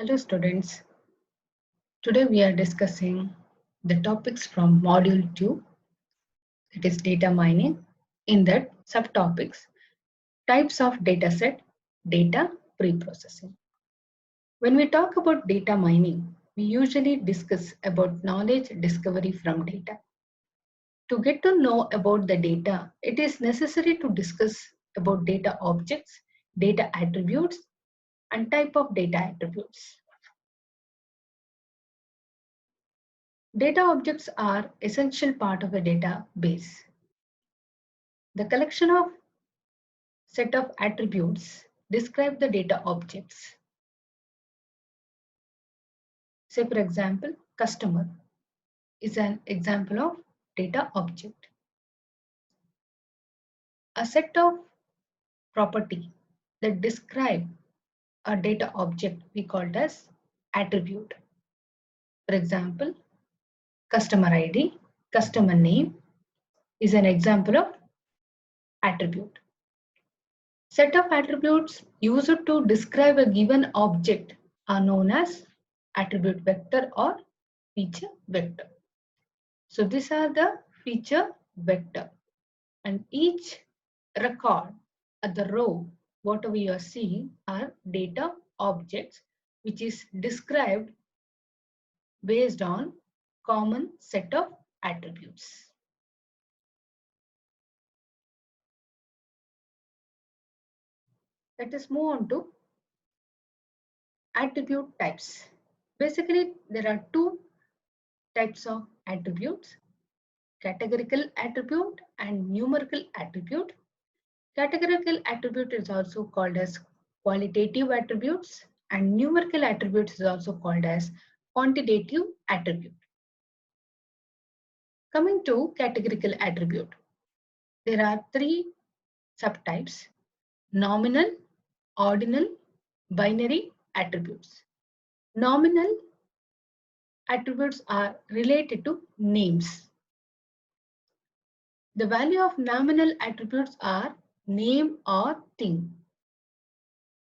Hello students, today we are discussing the topics from module 2, that is data mining. In that subtopics, types of dataset, data preprocessing. When we talk about data mining, we usually discuss about knowledge discovery from data. To get to know about the data, it is necessary to discuss about data objects, data attributes, and type of data attributes. Data objects are essential part of a database. The collection of set of attributes describe the data objects. Say for example, customer is an example of data object. A set of property that describe a data object we called as attribute. For example, customer ID, customer name is an example of attribute. Set of attributes used to describe a given object are known as attribute vector or feature vector. So these are the feature vector, and each record at the row, whatever you are seeing, are data objects which is described based on common set of attributes. Let us move on to attribute types. Basically, there are two types of attributes: categorical attribute and numerical attribute. Categorical attribute is also called as qualitative attributes, and numerical attributes is also called as quantitative attribute. Coming to categorical attribute, there are three subtypes: nominal, ordinal, binary attributes. Nominal attributes are related to names. The value of nominal attributes are name or thing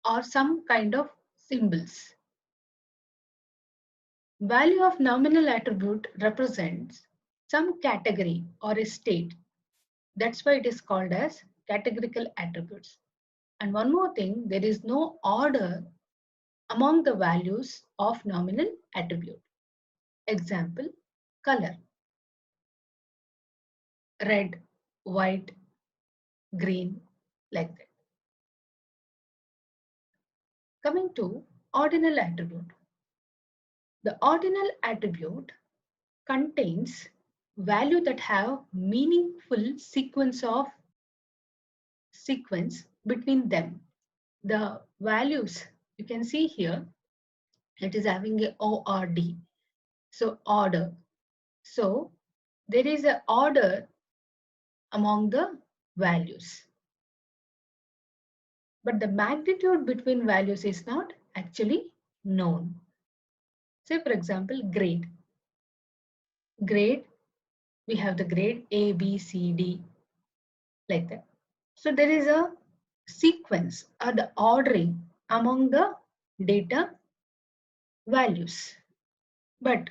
or some kind of symbols. Value of nominal attribute represents some category or a state. That's why it is called as categorical attributes. And one more thing, there is no order among the values of nominal attribute. Example, color: red, white, green, like that. Coming to ordinal attribute. The ordinal attribute contains value that have meaningful sequence between them. The values you can see here, it is having a ORD, so order. So there is an order among the values, but the magnitude between values is not actually known. Say for example, grade. We have the grade A, B, C, D, like that. So there is a sequence or the ordering among the data values. But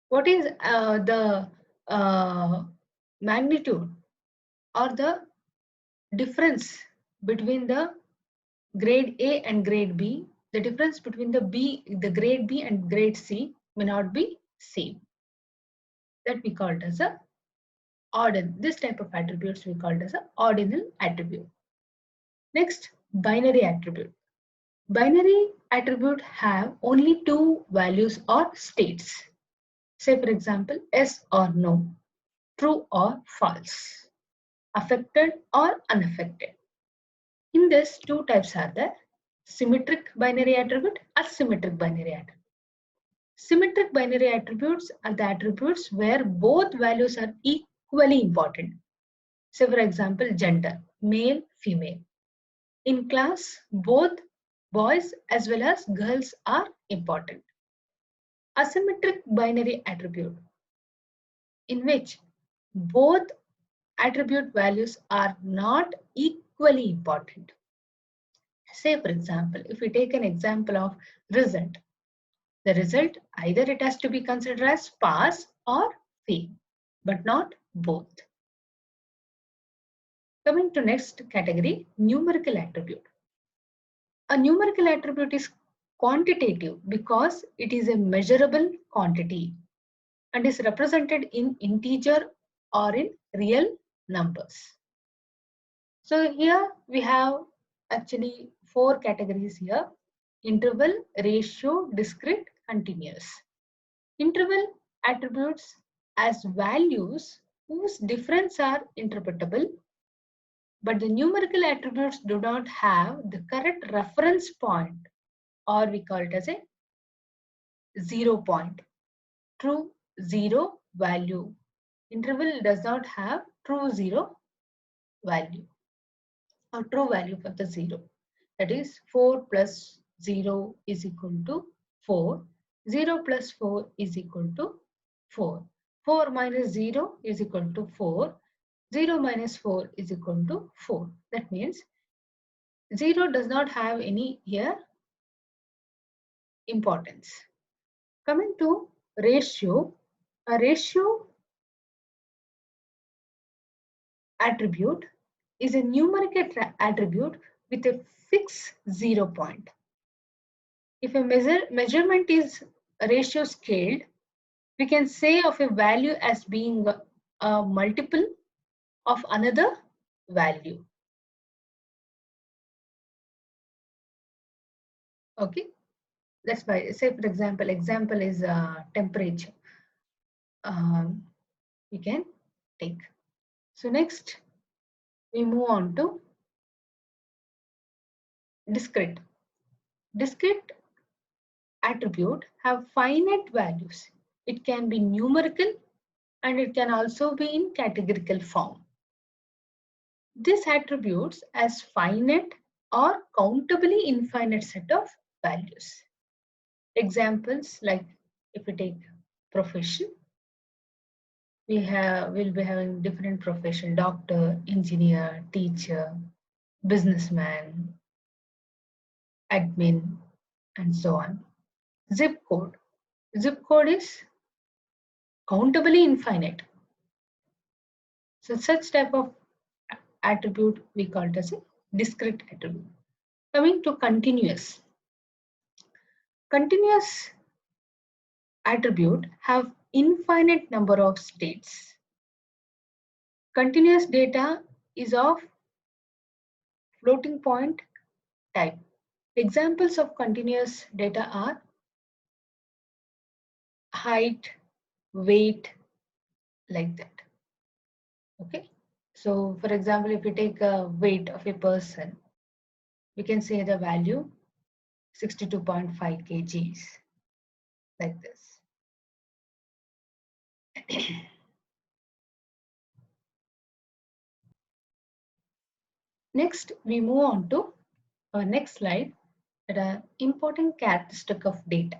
what is the magnitude or the difference between the grade A and grade B? The difference between the grade B and grade C may not be same. That we called as a ordinal. This type of attributes we called as a ordinal attribute. Next, binary attribute. Binary attribute have only two values or states. Say for example, yes or no, true or false, affected or unaffected. In this, two types are there: symmetric binary attribute, asymmetric binary attribute. Symmetric binary attributes are the attributes where both values are equally important. Say for example, gender, male, female. In class, both boys as well as girls are important. Asymmetric binary attribute, in which both attribute values are not equally important. Say for example, if we take an example of result, The result, either it has to be considered as pass or fail, but not both. Coming to next category, numerical attribute. A numerical attribute is quantitative because it is a measurable quantity and is represented in integer or in real numbers. So here we have actually 4 categories here: interval, ratio, discrete, continuous. Interval attributes as values whose difference are interpretable, but the numerical attributes do not have the correct reference point, or we call it as a 0 point, true 0 value. Interval does not have true 0 value or true value for the 0. That is 4 plus 0 is equal to 4. 0 plus 4 is equal to 4. 4 minus 0 is equal to 4. 0 minus 4 is equal to 4. That means 0 does not have any here importance. Coming to ratio, a ratio attribute is a numerical attribute with a fixed 0 point. If a measurement is ratio scaled, we can say of a value as being a multiple of another value. Okay, that's why, say for example is temperature. We can take. So next we move on to discrete. Discrete attribute have finite values. It can be numerical and it can also be in categorical form. This attributes as finite or countably infinite set of values. Examples like if we take profession, we'll be having different profession: doctor, engineer, teacher, businessman, admin, and so on. Zip code. Zip code is countably infinite. So such type of attribute we call it as a discrete attribute. Coming to continuous. Continuous attribute have infinite number of states. Continuous data is of floating point type. Examples of continuous data are height, weight, like that. Okay. So for example, if we take a weight of a person, we can say the value 62.5 kgs, like this. Next, we move on to our next slide, that are important characteristic of data.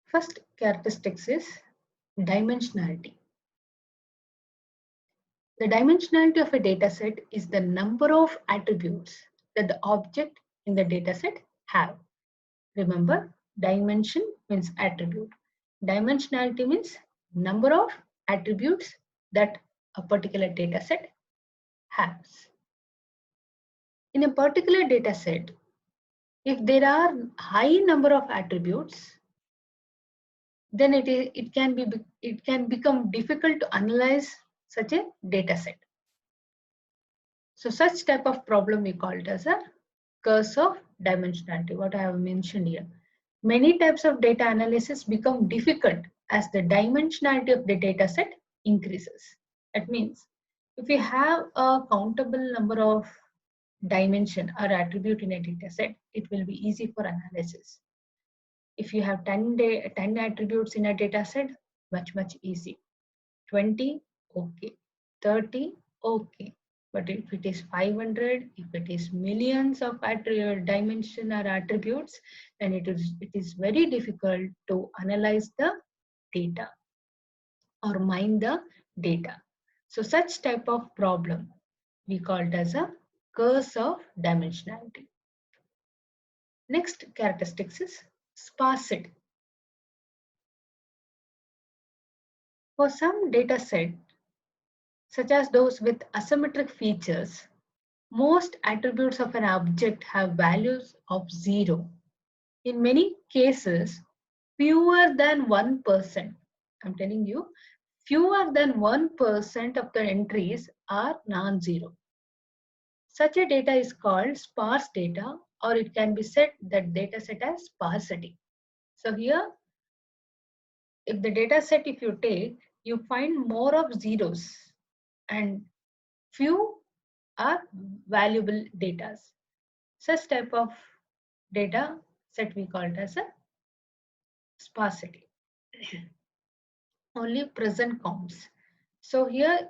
First characteristics is dimensionality. The dimensionality of a dataset is the number of attributes that the object in the dataset have. Remember, dimension means attribute. Dimensionality means number of attributes that a particular dataset has. In a particular dataset, if there are high number of attributes, then it can become difficult to analyze such a dataset. So such type of problem we call it as a curse of dimensionality, what I have mentioned here. Many types of data analysis become difficult as the dimensionality of the dataset increases. That means if we have a countable number of dimension or attribute in a dataset, it will be easy for analysis. If you have 10 attributes in a dataset, much easy. 20, okay. 30, okay. But if it is 500, if it is millions of dimension or attributes, then it is very difficult to analyze the data or mine the data. So such type of problem we call it as a curse of dimensionality. Next characteristics is sparsity. For some data set, such as those with asymmetric features, most attributes of an object have values of 0. In many cases, fewer than 1%, I'm telling you, fewer than 1% of the entries are non-zero. Such a data is called sparse data, or it can be said that data set has sparsity. So here, if the data set, if you take, you find more of zeros and few are valuable data. Such type of data set we call it as a sparsity. Only present counts. So here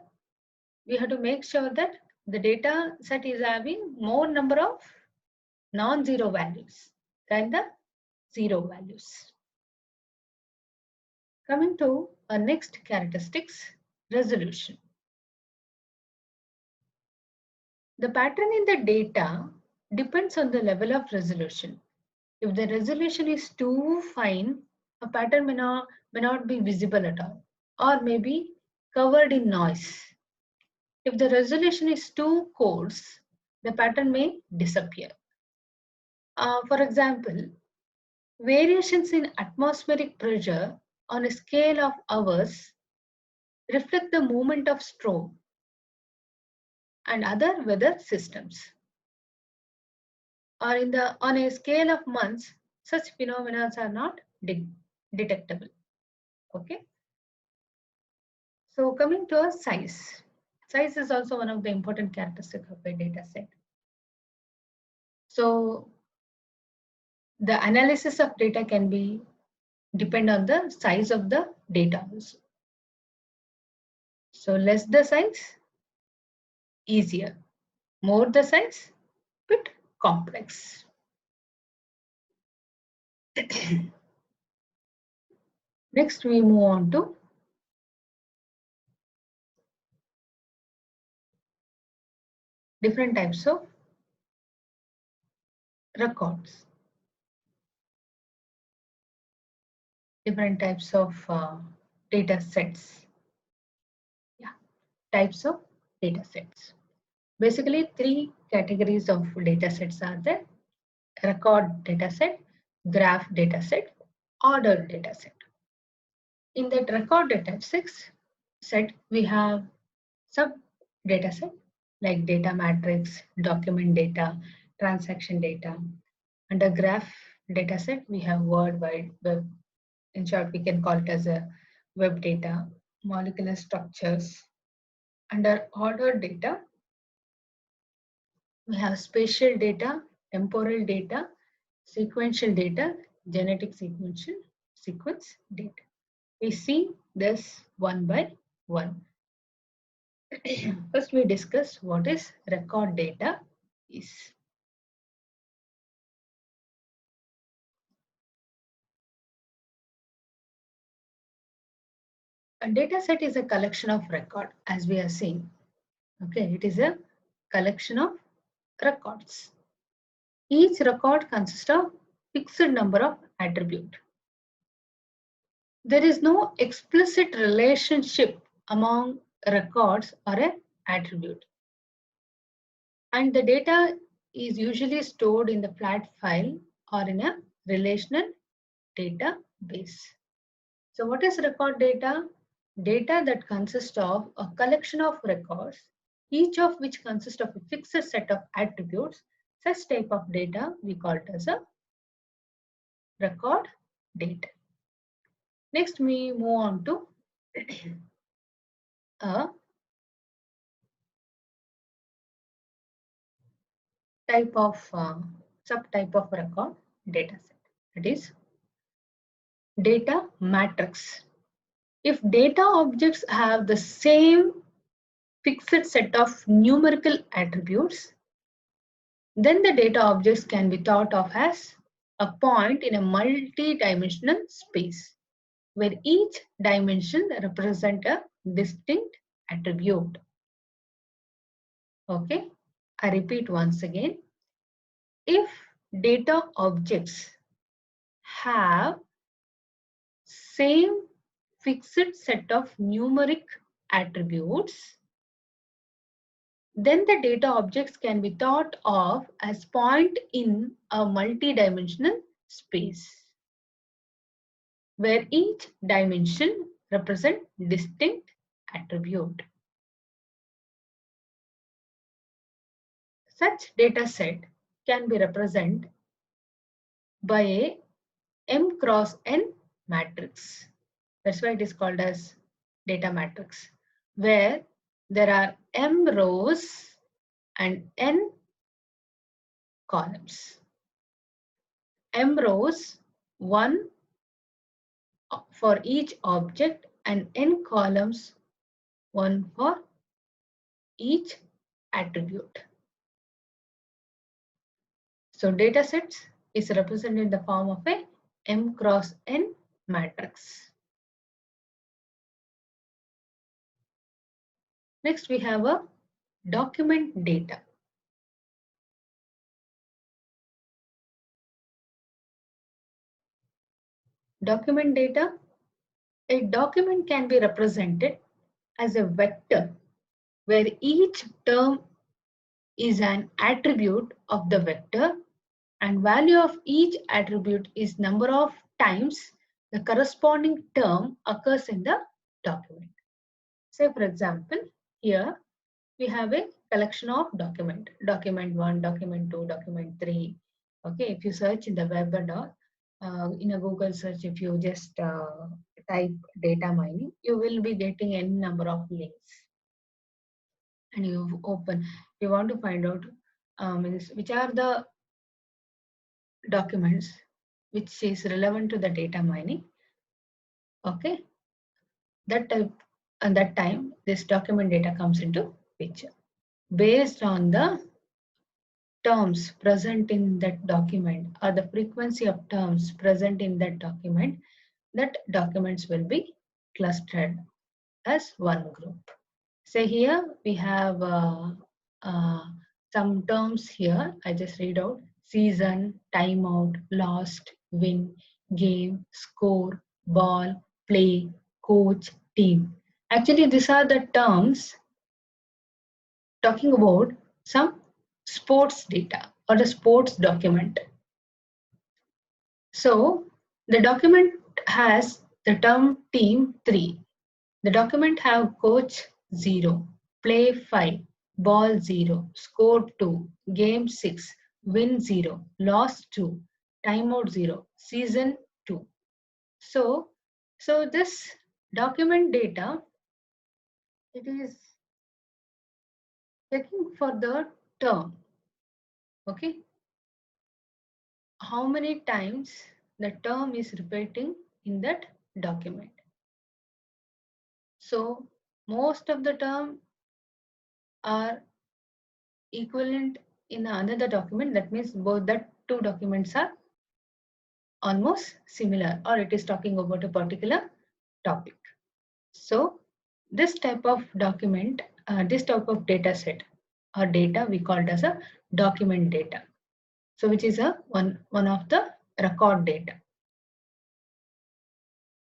we have to make sure that the data set is having more number of non-zero values than the zero values. Coming to our next characteristics, resolution. The pattern in the data depends on the level of resolution. If the resolution is too fine, a pattern may not be visible at all, or may be covered in noise. If the resolution is too coarse, the pattern may disappear. For example, variations in atmospheric pressure on a scale of hours reflect the movement of storm and other weather systems. Or on a scale of months, such phenomena are not detectable. Okay. So coming to a size. Size is also one of the important characteristics of a data set. So the analysis of data can be depend on the size of the data also. So less the size, easier. More the size, bit complex. Next, we move on to different types of records. Different types of data sets. Yeah, types of data sets. Basically, three categories of data sets are there: record data set, graph data set, ordered data set. In that record data set, we have sub data set like data matrix, document data, transaction data. Under graph data set, we have Word, Wide Web. In short, we can call it as a web data, molecular structures. Under ordered data, we have spatial data, temporal data, sequential data, genetic sequence data. We see this one by one. First, we discuss what is record data is. A data set is a collection of record, as we are seeing. Okay, it is a collection of records. Each record consists of fixed number of attributes. There is no explicit relationship among records or an attribute. And the data is usually stored in the flat file or in a relational database. So what is record data? Data that consists of a collection of records, each of which consists of a fixed set of attributes. Such type of data we call it as a record data. Next, we move on to a type of subtype of record data set. That is data matrix. If data objects have the same fixed set of numerical attributes, then the data objects can be thought of as a point in a multi-dimensional space, where each dimension represents a distinct attribute. Okay, I repeat once again. If data objects have same fixed set of numeric attributes, then the data objects can be thought of as point in a multi-dimensional space, where each dimension represents distinct attribute. Such data set can be represented by a M cross N matrix. That's why it is called as data matrix, where there are M rows and N columns. M rows, one for each object, and N columns, one for each attribute. So data sets is represented in the form of a M cross N matrix. Next, we have a document data. Document data. A document can be represented as a vector where each term is an attribute of the vector and value of each attribute is number of times the corresponding term occurs in the document. Say for example, here we have a collection of document 1, document 2, document 3. Okay, if you search in the web and all, in a Google search, if you just type data mining, you will be getting any number of links. And you open, you want to find out which are the documents which is relevant to the data mining. Okay, that type and that time this document data comes into picture based on the terms present in that document or the frequency of terms present in that document. That documents will be clustered as one group. Say here we have some terms here. I just read out: season, timeout, lost, win, game, score, ball, play, coach, team. Actually, these are the terms talking about some sports data or the sports document. So the document has the term team 3. The document have coach 0, play 5, ball 0, score 2, game 6, win 0, loss 2, timeout 0, season 2. So this document data, it is checking for the term. Okay, how many times the term is repeating in that document. So most of the term are equivalent in another document. That means both the two documents are almost similar, or it is talking about a particular topic. So this type of document, this type of data set or data we call it as a document data. So which is one of the record data.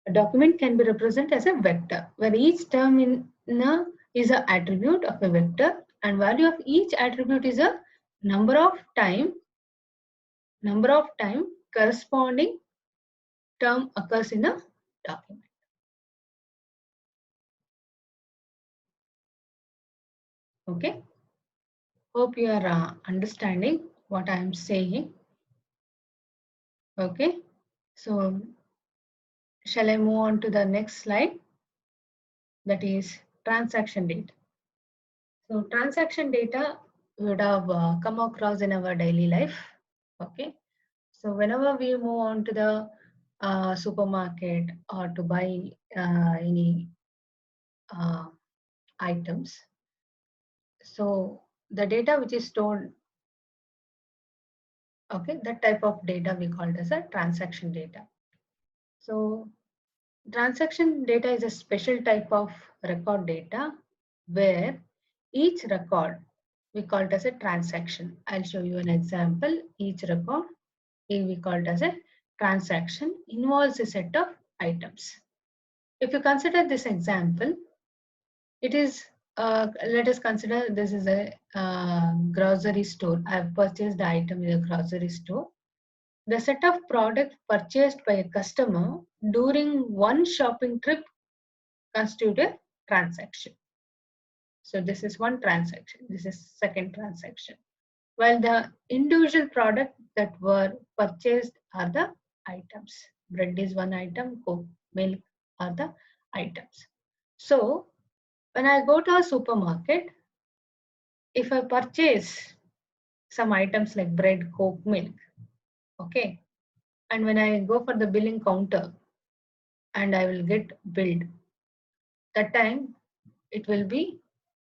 A document can be represented as a vector where each term is an attribute of a vector and value of each attribute is a number of time corresponding term occurs in a document. Okay, hope you are understanding what I am saying. Okay, so shall I move on to the next slide? That is transaction data. So transaction data would have come across in our daily life. Okay, so whenever we move on to the supermarket or to buy any items, so the data which is stored, okay, that type of data we call it as a transaction data. So transaction data is a special type of record data where each record we call it as a transaction. I'll show you an example. Each record we call it as a transaction involves a set of items. If you consider this example, it is let us consider this is a grocery store. I have purchased the item in a grocery store. The set of products purchased by a customer during one shopping trip constitute a transaction. So this is one transaction. This is second transaction. While the individual products that were purchased are the items. Bread is one item, Coke, milk are the items. So when I go to a supermarket, if I purchase some items like bread, Coke, milk, okay, and when I go for the billing counter and I will get billed, that time it will be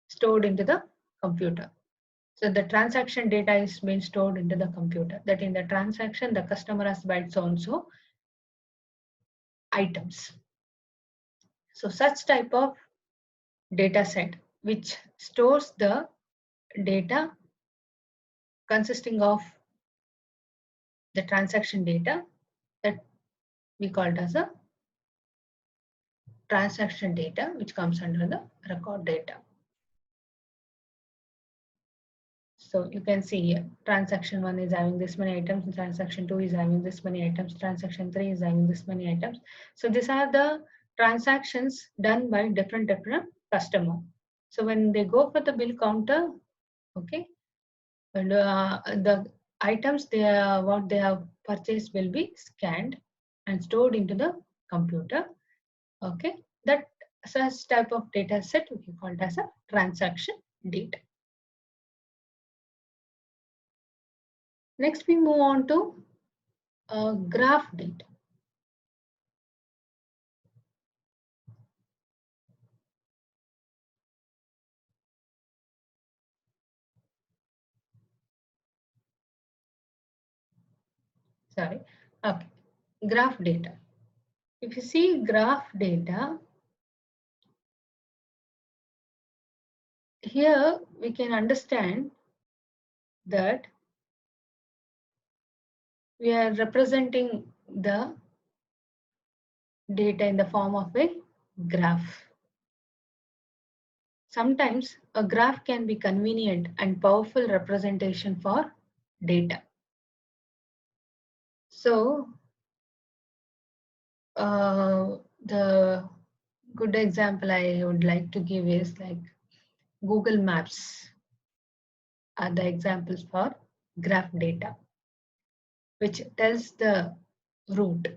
stored into the computer. So the transaction data is being stored into the computer. That in the transaction, the customer has bought so and so items. So such type of data set which stores the data consisting of the transaction data, that we call it as a transaction data, which comes under the record data. So you can see here, transaction 1 is having this many items, transaction 2 is having this many items, transaction 3 is having this many items. So these are the transactions done by different customer. So when they go for the bill counter, okay, and the items what they have purchased will be scanned and stored into the computer. Okay, that such type of data set we call it as a transaction data. Next, we move on to graph data. Sorry, okay, graph data. If you see graph data, here we can understand that we are representing the data in the form of a graph. Sometimes a graph can be convenient and powerful representation for data. So the good example I would like to give is like Google Maps are the examples for graph data, which tells the route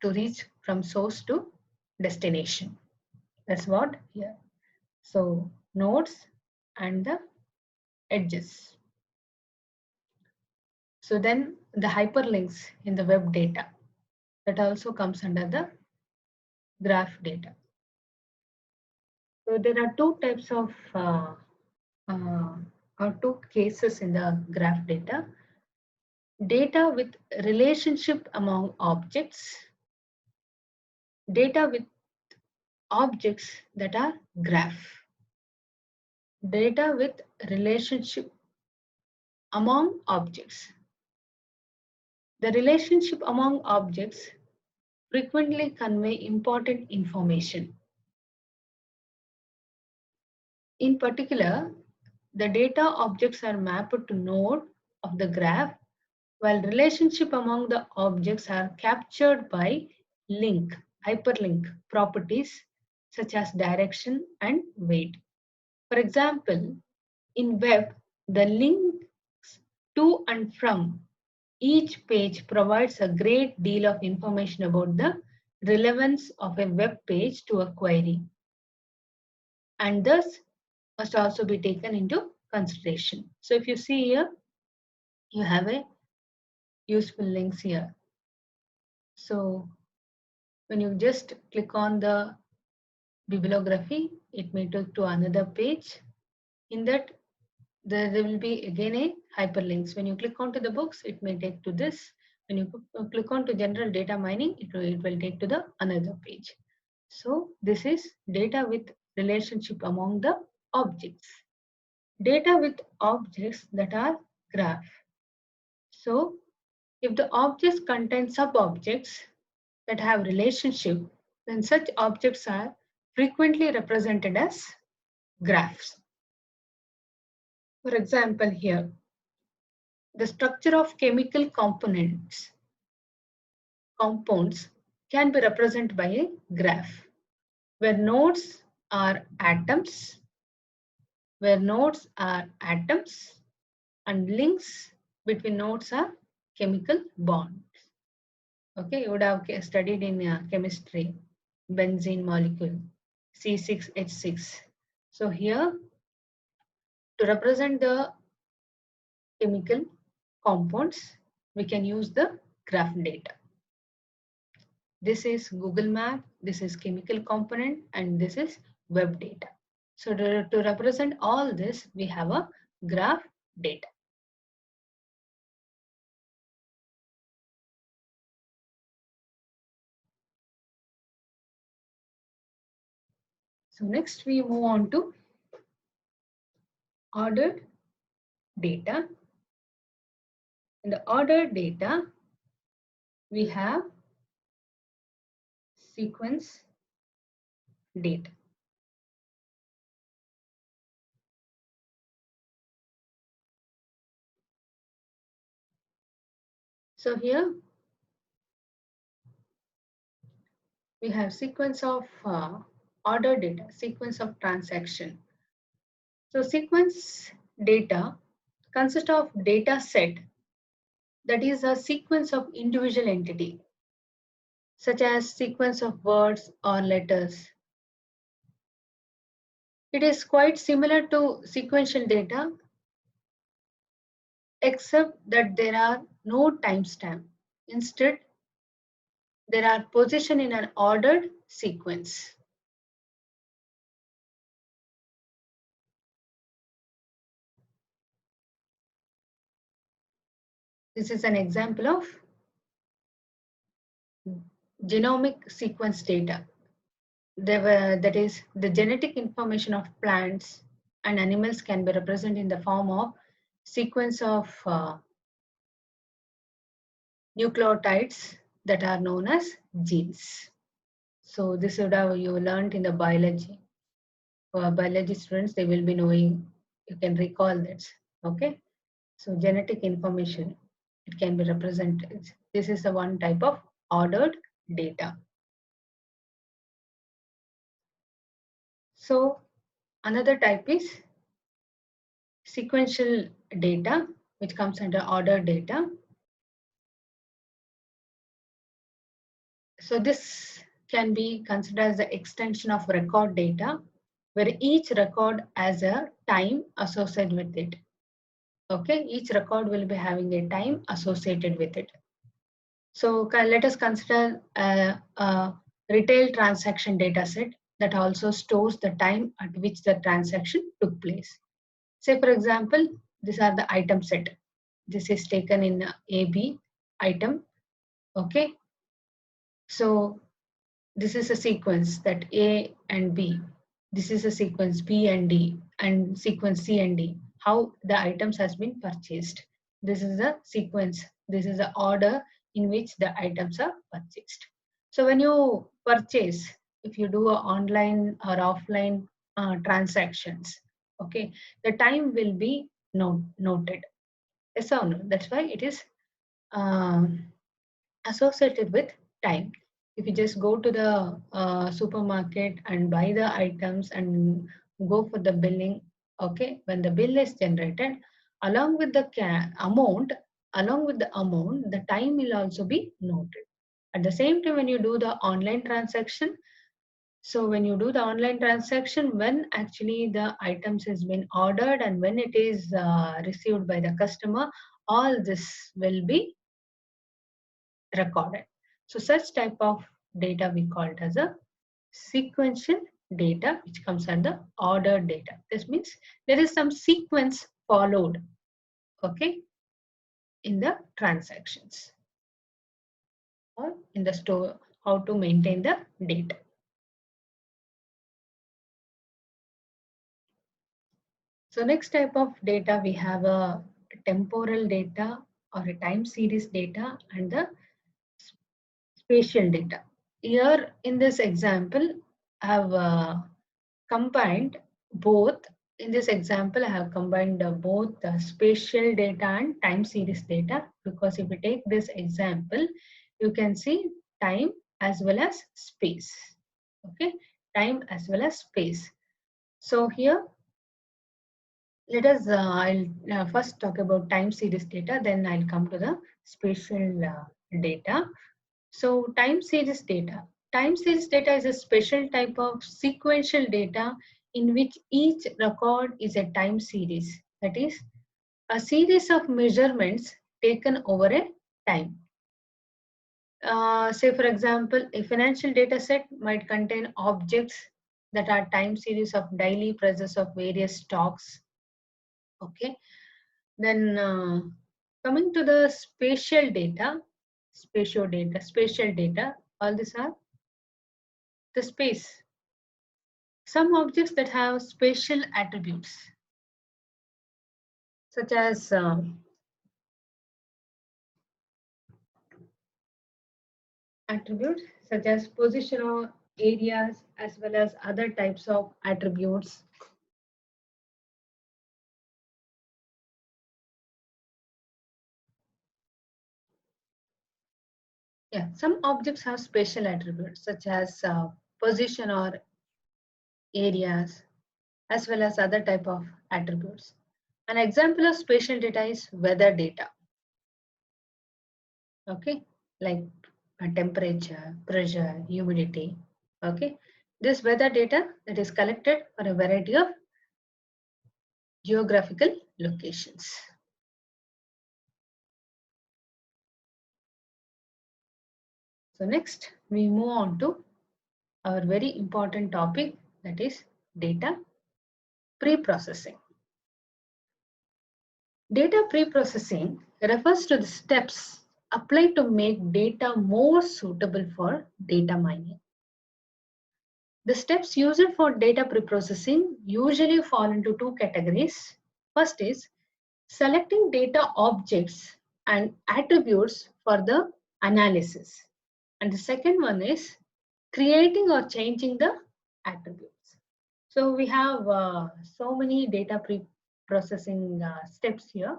to reach from source to destination. That's what here. So nodes and the edges. So then the hyperlinks in the web data, that also comes under the graph data. So there are two types of or two cases in the graph data. Data with relationship among objects, data with objects that are graph, data with relationship among objects. The relationship among objects frequently convey important information. In particular, the data objects are mapped to node of the graph, while relationship among the objects are captured by link, hyperlink properties such as direction and weight. For example, in web, the links to and from each page provides a great deal of information about the relevance of a web page to a query, and thus must also be taken into consideration. So if you see here, you have a useful links here. So when you just click on the bibliography, it may take to another page. In that, there will be again a hyperlinks. When you click onto the books, it may take to this. When you click on to general data mining, it will take to the another page. So this is data with relationship among the objects. Data with objects that are graph. So if the objects contain sub-objects that have relationship, then such objects are frequently represented as graphs. For example, here, the structure of chemical compounds can be represented by a graph, where nodes are atoms, and links between nodes are chemical bonds. Okay, you would have studied in chemistry, benzene molecule, C6H6. So here, to represent the chemical compounds, we can use the graph data. This is Google Map, this is chemical component, and this is web data. So to represent all this, we have a graph data. So next we move on to ordered data. In the ordered data, we have sequence data. So here we have sequence of ordered data, sequence of transaction. So sequence data consists of data set that is a sequence of individual entity, such as sequence of words or letters. It is quite similar to sequential data, except that there are no timestamp. Instead, there are position in an ordered sequence. This is an example of genomic sequence data. That is, the genetic information of plants and animals can be represented in the form of sequence of nucleotides that are known as genes. So this would have you learned in the biology. For biology students, they will be knowing, you can recall that. Okay. So genetic information, it can be represented. This is the one type of ordered data. So another type is sequential data, which comes under ordered data. So this can be considered as the extension of record data, where each record has a time associated with it. Okay, each record will be having a time associated with it. So let us consider a retail transaction data set that also stores the time at which the transaction took place. Say, for example, these are the item set. This is taken in AB item. Okay. So this is a sequence that A and B. This is a sequence B and D and sequence C and D. How the items has been purchased. This is a sequence. This is the order in which the items are purchased. So when you purchase, if you do a online or offline transactions, okay, the time will be noted. Yes or no? That's why it is associated with time. If you just go to the supermarket and buy the items and go for the billing, okay, when the bill is generated, along with the amount, the time will also be noted. At the same time, when you do the online transaction, so when you do the online transaction, when actually the items has been ordered and when it is received by the customer, all this will be recorded. So such type of data we call it as a sequential data, which comes under ordered data. This means there is some sequence followed, okay, in the transactions or in the store, how to maintain the data. So next type of data, we have a temporal data or a time series data and the spatial data. Here in this example, I have combined both. In this example, I have combined both the spatial data and time series data, because if we take this example, you can see time as well as space. Okay, time as well as space. So here, let us, I'll first talk about time series data, then I'll come to the spatial data. So time series data. Time series data is a special type of sequential data in which each record is a time series. That is, a series of measurements taken over a time. Say for example, a financial data set might contain objects that are time series of daily prices of various stocks. Okay. Then coming to the spatial data, all these are the space. Some objects that have spatial attributes, such as position or areas, as well as other types of attributes. Yeah, some objects have spatial attributes such as position or areas, as well as other type of attributes. An example of spatial data is weather data. Okay, like temperature, pressure, humidity. Okay, this weather data that is collected for a variety of geographical locations. So next we move on to our very important topic, that is data pre-processing. Data pre-processing refers to the steps applied to make data more suitable for data mining. The steps used for data pre-processing usually fall into two categories. First is selecting data objects and attributes for the analysis. And the second one is creating or changing the attributes. So we have so many data pre-processing steps here.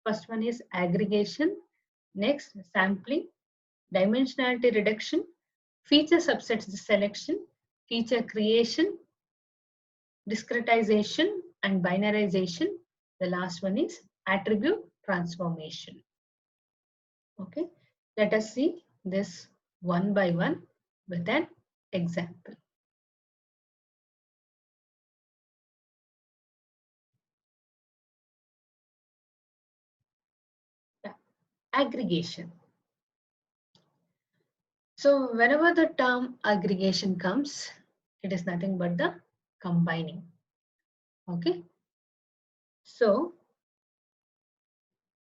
First one is aggregation, next sampling, dimensionality reduction, feature subsets selection, feature creation, discretization, and binarization. The last one is attribute transformation. Okay, let us see this one by one with an example. Aggregation. So whenever the term aggregation comes, it is nothing but the combining. Okay. So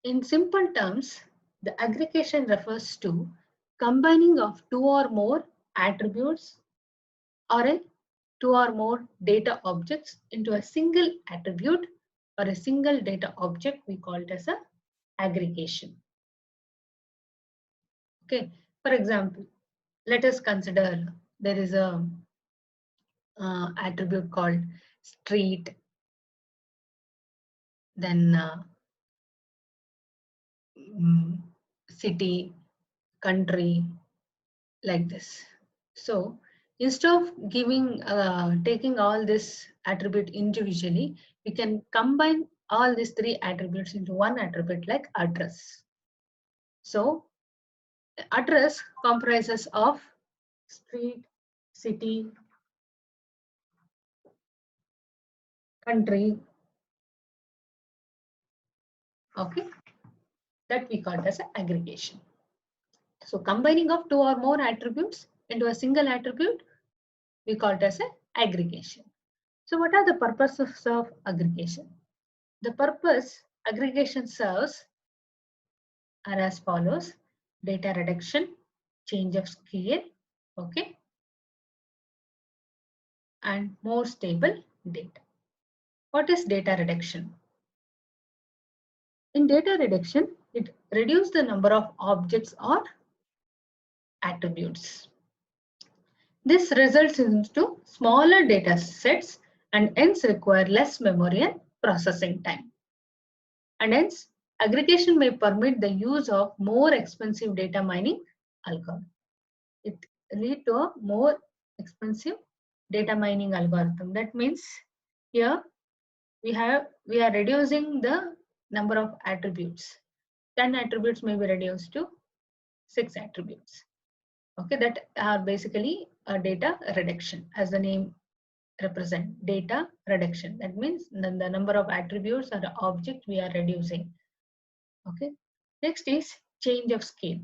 in simple terms, the aggregation refers to combining of two or more attributes or two or more data objects into a single attribute or a single data object. We call it as a aggregation. Okay. For example, let us consider there is a attribute called street, then city, country, like this. So instead of taking all this attribute individually, we can combine all these three attributes into one attribute like address. So address comprises of street, city, country. Okay, that we call it as an aggregation. So combining of two or more attributes into a single attribute, we call it as an aggregation. So what are the purposes of aggregation? The purpose aggregation serves are as follows: data reduction, change of scale, okay, and more stable data. What is data reduction? In data reduction, it reduces the number of objects or attributes. This results into smaller data sets and hence require less memory and processing time. And hence, aggregation may permit the use of more expensive data mining algorithm. It lead to a more expensive data mining algorithm. That means here we are reducing the number of attributes. 10 attributes may be reduced to 6 attributes. Okay, that are basically a data reduction, as the name represent, data reduction. That means the number of attributes or object we are reducing. Okay, next is change of scale.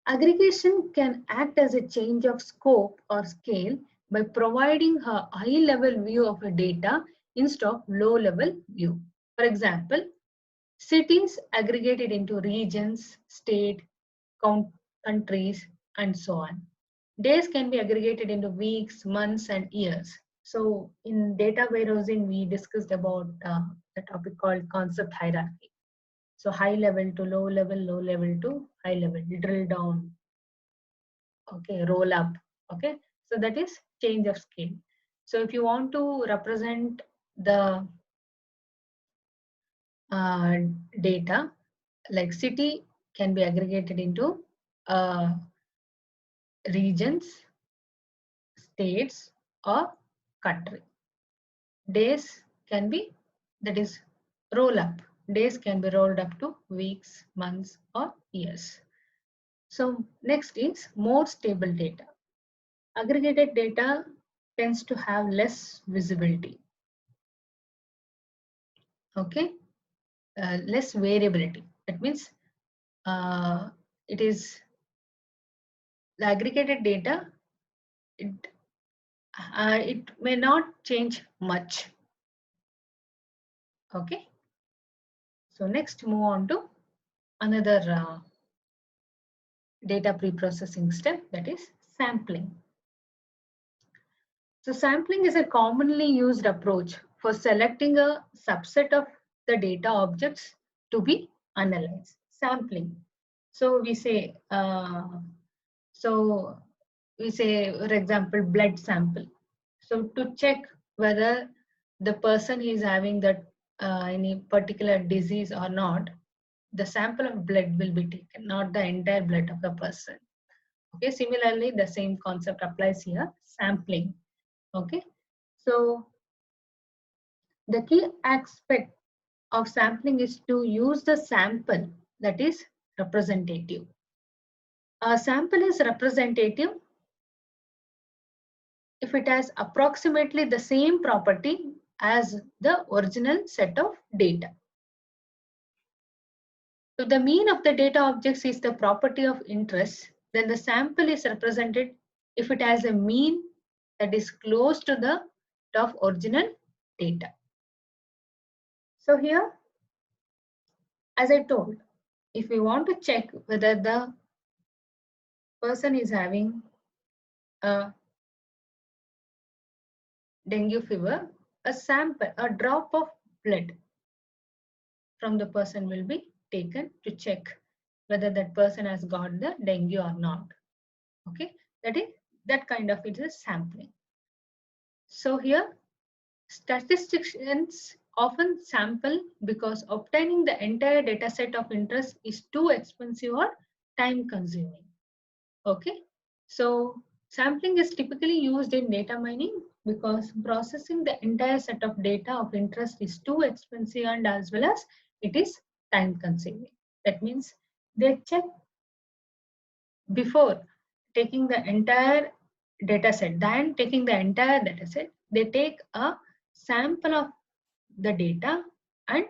Aggregation can act as a change of scope or scale by providing a high-level view of a data instead of low-level view. For example, cities aggregated into regions, state, countries, and so on. Days can be aggregated into weeks, months, and years. So in data warehousing, we discussed about the topic called concept hierarchy. So high level to low level to high level, drill down, okay, roll up, okay. So that is change of scale. So if you want to represent the data, like city can be aggregated into regions, states, or country. Days can be, that is roll up. Days can be rolled up to weeks, months, or years. So next is more stable data. Aggregated data tends to have less visibility. Okay, less variability. That means it is the aggregated data. It may not change much. Okay. So next, move on to another data pre-processing step, that is sampling. So sampling is a commonly used approach for selecting a subset of the data objects to be analyzed. Sampling. So we say, for example, blood sample. So to check whether the person is having that any particular disease or not, the sample of blood will be taken, not the entire blood of the person. Okay, similarly, the same concept applies here, sampling. Okay, so the key aspect of sampling is to use the sample that is representative. A sample is representative if it has approximately the same property as the original set of data. If the mean of the data objects is the property of interest, then the sample is represented if it has a mean that is close to the of original data. So here, as I told, if we want to check whether the person is having a dengue fever, a sample, a drop of blood from the person will be taken to check whether that person has got the dengue or not. Okay, that kind of it is sampling. So here, statisticians often sample because obtaining the entire data set of interest is too expensive or time consuming. Okay, so sampling is typically used in data mining because processing the entire set of data of interest is too expensive and as well as it is time consuming. That means they check before taking the entire data set. Than taking the entire data set, they take a sample of the data and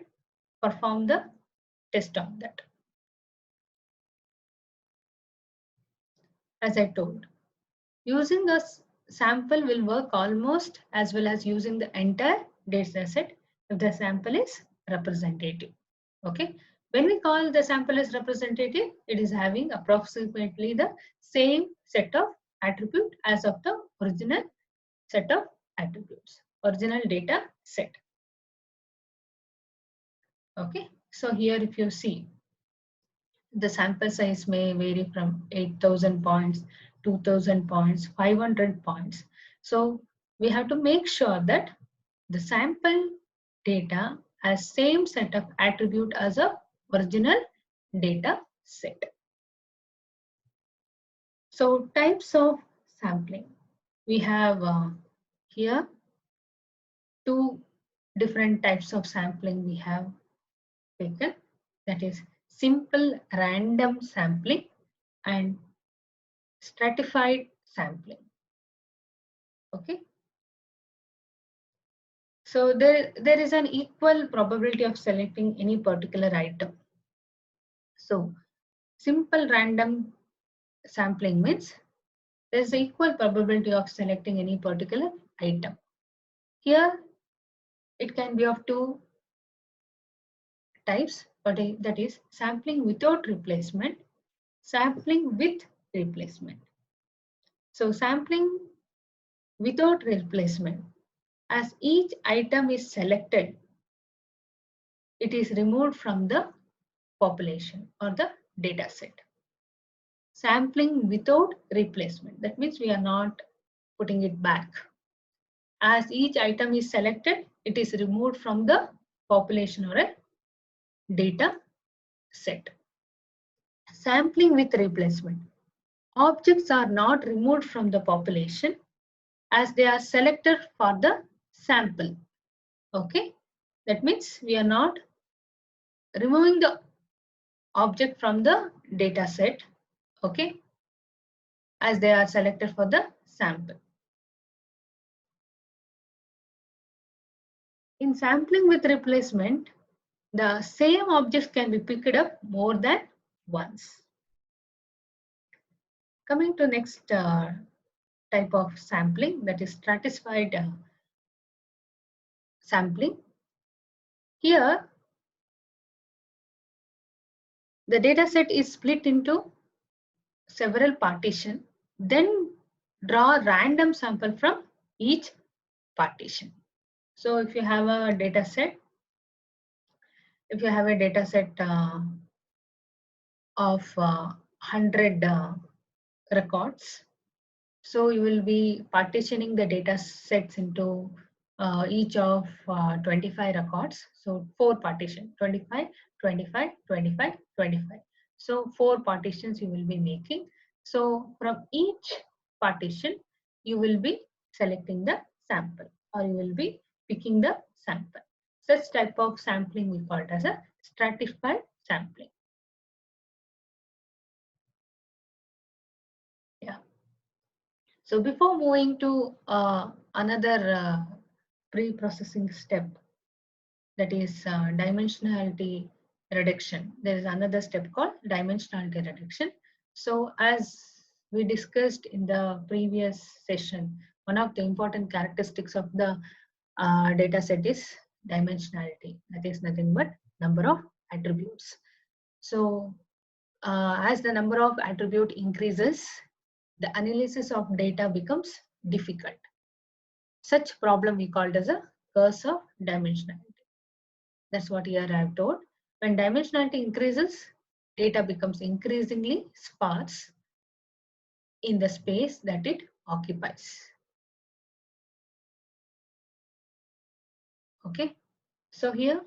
perform the test on that. As I told, using a sample will work almost as well as using the entire data set if the sample is representative. Okay, when we call the sample as representative, it is having approximately the same set of attribute as of the original set of attributes. original data set. Okay, so here if you see, the sample size may vary from 8,000 points, 2,000 points, 500 points. So we have to make sure that the sample data has same set of attribute as a original data set. So types of sampling. We have here two different types of sampling we have taken, that is simple random sampling and stratified sampling. Okay, so there is an equal probability of selecting any particular item. So simple random sampling means there is equal probability of selecting any particular item. Here it can be of two types, but that is sampling without replacement, sampling with replacement. So sampling without replacement, as each item is selected, it is removed from the population or the data set. Sampling without replacement, that means we are not putting it back. As each item is selected, it is removed from the population or a data set. Sampling with replacement. Objects are not removed from the population as they are selected for the sample. Okay, that means we are not removing the object from the data set, okay, as they are selected for the sample. In sampling with replacement, the same objects can be picked up more than once. Coming to next type of sampling, that is stratified sampling. Here, the data set is split into several partitions, then draw a random sample from each partition. So if you have a data set, of 100 records, so you will be partitioning the data sets into each of 25 records. So 4 partition, 25, 25, 25, 25. So 4 partitions you will be making. So from each partition, you will be selecting the sample, or you will be picking the sample. Such type of sampling we call it as a stratified sampling. Yeah. So before moving to another pre-processing step, that is dimensionality reduction, there is another step called dimensionality reduction. So as we discussed in the previous session, one of the important characteristics of the data set is dimensionality. That is nothing but number of attributes. So as the number of attribute increases, the analysis of data becomes difficult. Such problem we called as a curse of dimensionality. That's what here I have told. When dimensionality increases, data becomes increasingly sparse in the space that it occupies. Okay, so here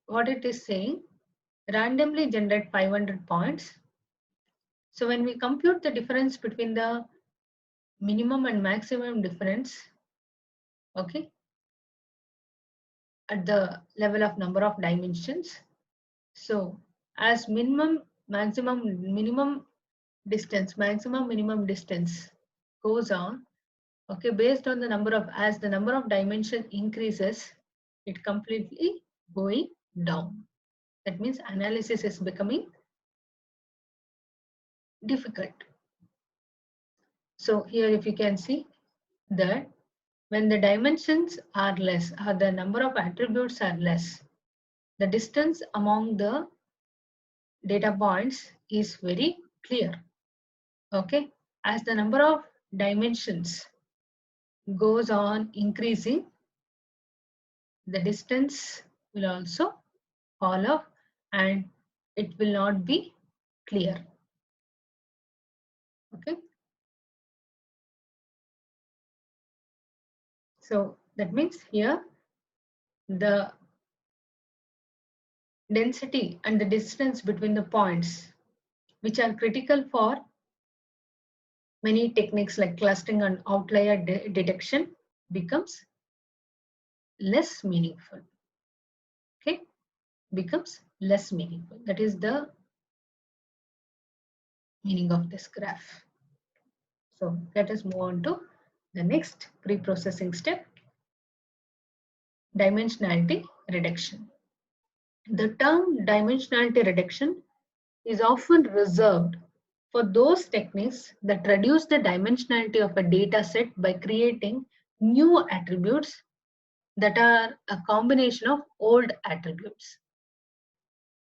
what it is saying, randomly generate 500 points. So when we compute the difference between the minimum and maximum difference, okay, at the level of number of dimensions. So as minimum, maximum, minimum distance, maximum, minimum distance goes on, okay, based on the number of, as the number of dimension increases, it completely going down. That means analysis is becoming difficult. So here if you can see that when the dimensions are less, or the number of attributes are less, the distance among the data points is very clear. Okay, as the number of dimensions goes on increasing, the distance will also fall off and it will not be clear. Okay. So that means here the density and the distance between the points which are critical for many techniques like clustering and outlier detection becomes less meaningful. Okay, becomes less meaningful. That is the meaning of this graph. So let us move on to the next pre-processing step, dimensionality reduction. The term dimensionality reduction is often reserved for those techniques that reduce the dimensionality of a data set by creating new attributes that are a combination of old attributes.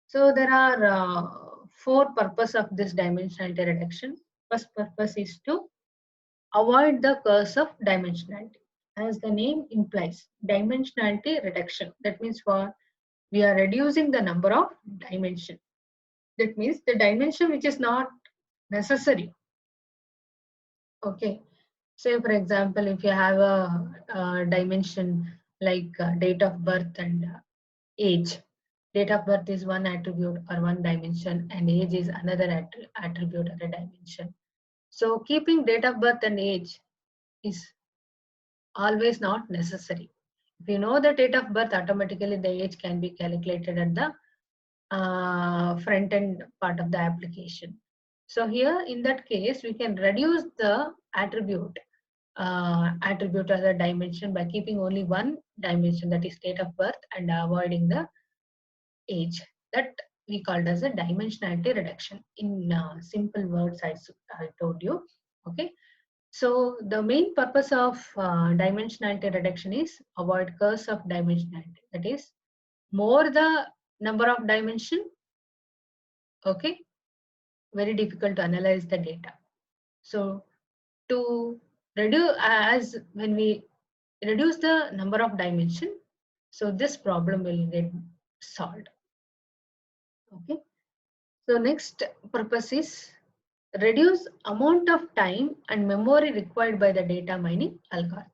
So there are four purposes of this dimensionality reduction. First purpose is to avoid the curse of dimensionality. As the name implies, dimensionality reduction. That means we are reducing the number of dimension. That means the dimension which is not necessary. Okay. Say for example, if you have a dimension like date of birth and age. Date of birth is one attribute or one dimension and age is another attribute or a dimension. So keeping date of birth and age is always not necessary. If you know the date of birth, automatically the age can be calculated at the front end part of the application. So here in that case, we can reduce the attribute or the dimension by keeping only one dimension, that is date of birth, and avoiding the age. That we called as a dimensionality reduction. In simple words, I told you. Okay. So the main purpose of dimensionality reduction is avoid curse of dimensionality. That is, more the number of dimension, okay, very difficult to analyze the data. So to reduce, as when we reduce the number of dimension, so this problem will get solved. Okay. So next purpose is reduce amount of time and memory required by the data mining algorithm.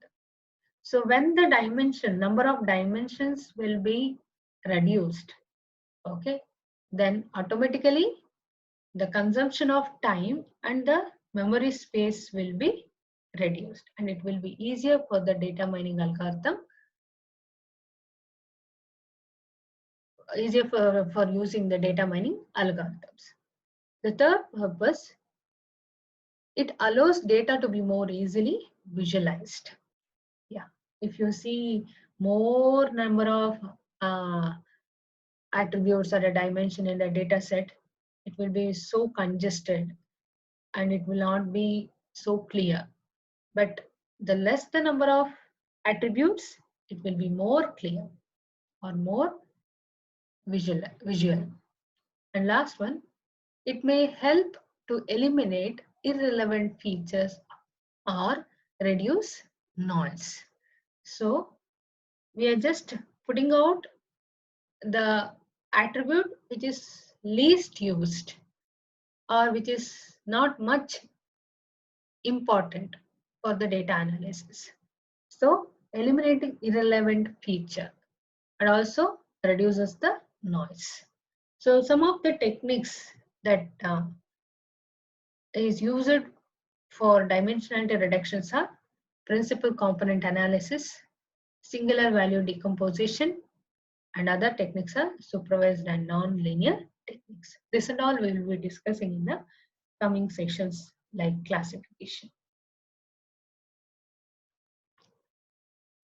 So when the number of dimensions will be reduced, okay, then automatically the consumption of time and the memory space will be reduced, and it will be easier for the data mining algorithm, easier for using the data mining algorithms. The third purpose, it allows data to be more easily visualized. Yeah, if you see more number of attributes or a dimension in the data set, it will be so congested and it will not be so clear. But the less the number of attributes, it will be more clear or more visual. And last one, it may help to eliminate irrelevant features or reduce noise. So we are just putting out the attribute which is least used or which is not much important for the data analysis. So eliminating irrelevant feature and also reduces the noise. So some of the techniques that is used for dimensionality reductions are principal component analysis, singular value decomposition, and other techniques are supervised and non-linear techniques. This and all we will be discussing in the coming sections like classification.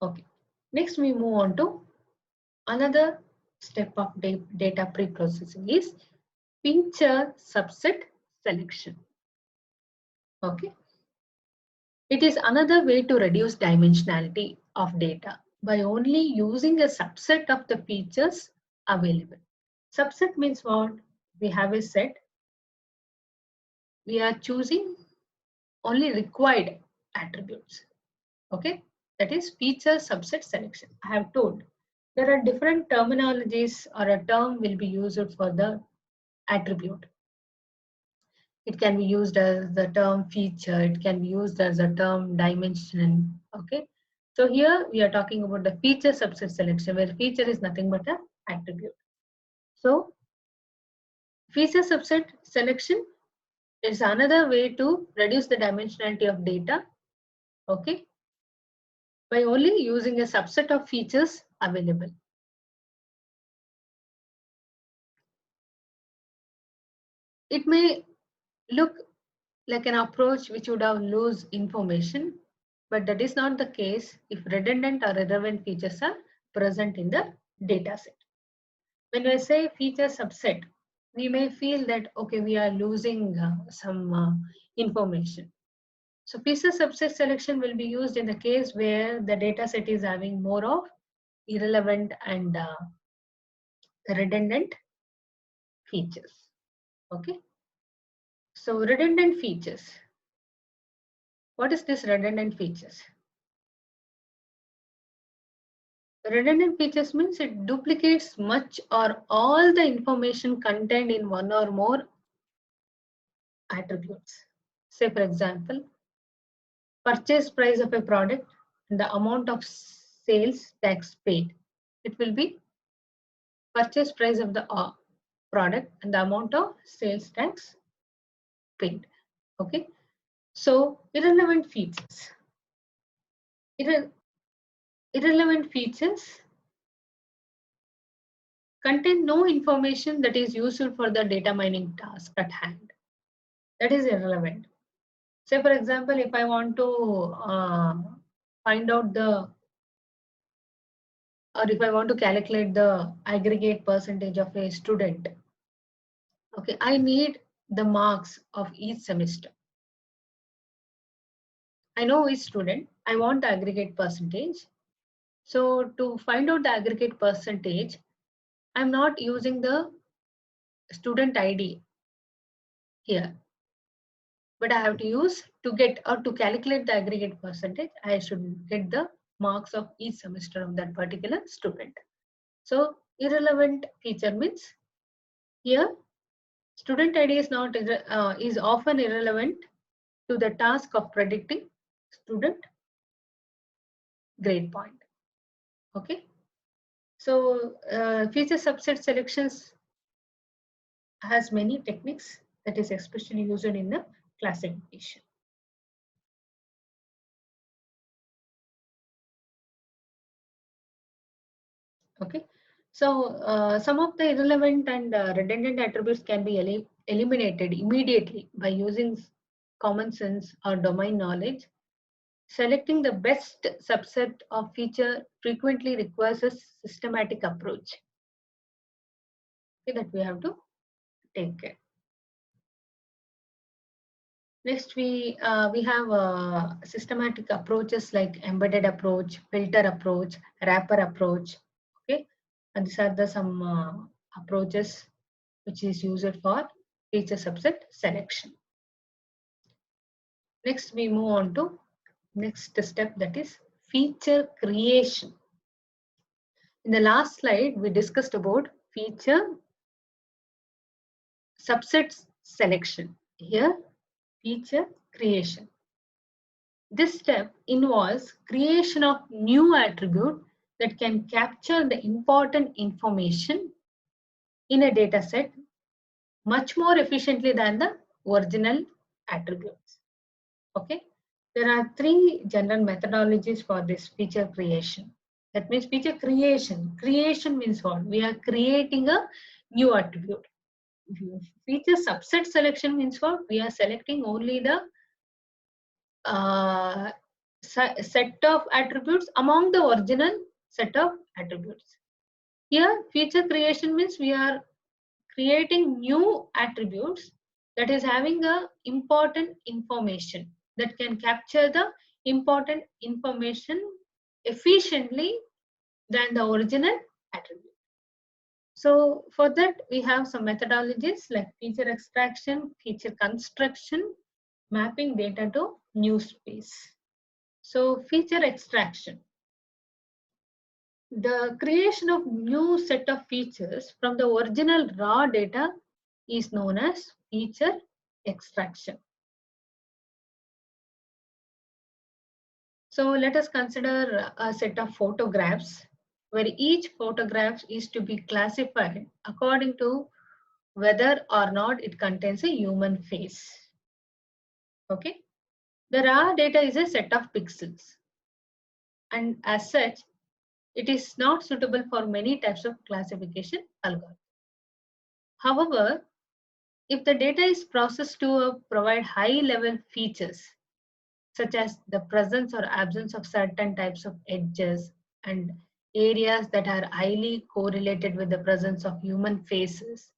Okay, next we move on to another step of data pre-processing is feature subset selection. Okay, it is another way to reduce dimensionality of data by only using a subset of the features available. Subset means what? We have a set. We are choosing only required attributes. Okay. that is feature subset selection. I have told there are different terminologies or a term will be used for the attribute. It can be used as the term feature, it can be used as a term dimension. Okay, so here we are talking about the feature subset selection, where feature is nothing but an attribute. So feature subset selection is another way to reduce the dimensionality of data, okay, by only using a subset of features available. It may look like an approach which would have lose information, but that is not the case if redundant or irrelevant features are present in the data set. When we say feature subset, we may feel that, okay, we are losing some information. So feature subset selection will be used in the case where the data set is having more of irrelevant and redundant features. Okay. So redundant features. What is this redundant features? Redundant features means it duplicates much or all the information contained in one or more attributes. Say for example, purchase price of a product and the amount of sales tax paid. It will be purchase price of the product and the amount of sales tax paid. Okay. So irrelevant features. Irrelevant features contain no information that is useful for the data mining task at hand. That is irrelevant. Say for example, if I want to find out the, or if I want to calculate the aggregate percentage of a student, okay, I need the marks of each semester. I know each student, I want the aggregate percentage. So to find out the aggregate percentage, I'm not using the student ID here, but I have to use to get or to calculate the aggregate percentage, I should get the marks of each semester of that particular student. So irrelevant feature means here student ID is not is often irrelevant to the task of predicting student grade point. Okay, so feature subset selections has many techniques that is especially used in the classification. Okay, so some of the irrelevant and redundant attributes can be eliminated immediately by using common sense or domain knowledge. Selecting the best subset of feature frequently requires a systematic approach, okay, that we have to take care. Next, we have systematic approaches like embedded approach, filter approach, wrapper approach. Okay, and these are the some approaches which is used for feature subset selection. Next, we move on to next step, that is feature creation. In the last slide, we discussed about feature subset selection. Here, feature creation. This step involves creation of new attribute that can capture the important information in a data set much more efficiently than the original attributes. Okay, there are three general methodologies for this feature creation. That means feature creation. Creation means what? We are creating a new attribute. Feature subset selection means what? We are selecting only the set of attributes among the original set of attributes. Here, feature creation means we are creating new attributes that is having a important information that can capture the important information efficiently than the original attribute. So for that, we have some methodologies like feature extraction, feature construction, mapping data to new space. So feature extraction. The creation of new set of features from the original raw data is known as feature extraction. So let us consider a set of photographs where each photograph is to be classified according to whether or not it contains a human face. Okay. The raw data is a set of pixels, and as such, it is not suitable for many types of classification algorithms. However, if the data is processed to provide high-level features, such as the presence or absence of certain types of edges and areas that are highly correlated with the presence of human faces,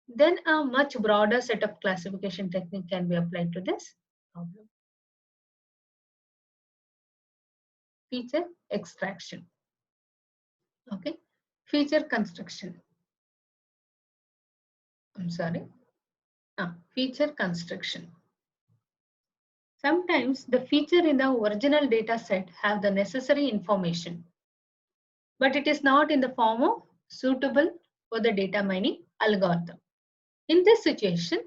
then a much broader set of classification technique can be applied to this problem. Feature extraction. Okay. Feature construction. I'm sorry. Feature construction. Sometimes the feature in the original data set have the necessary information, but it is not in the form of suitable for the data mining algorithm. In this situation,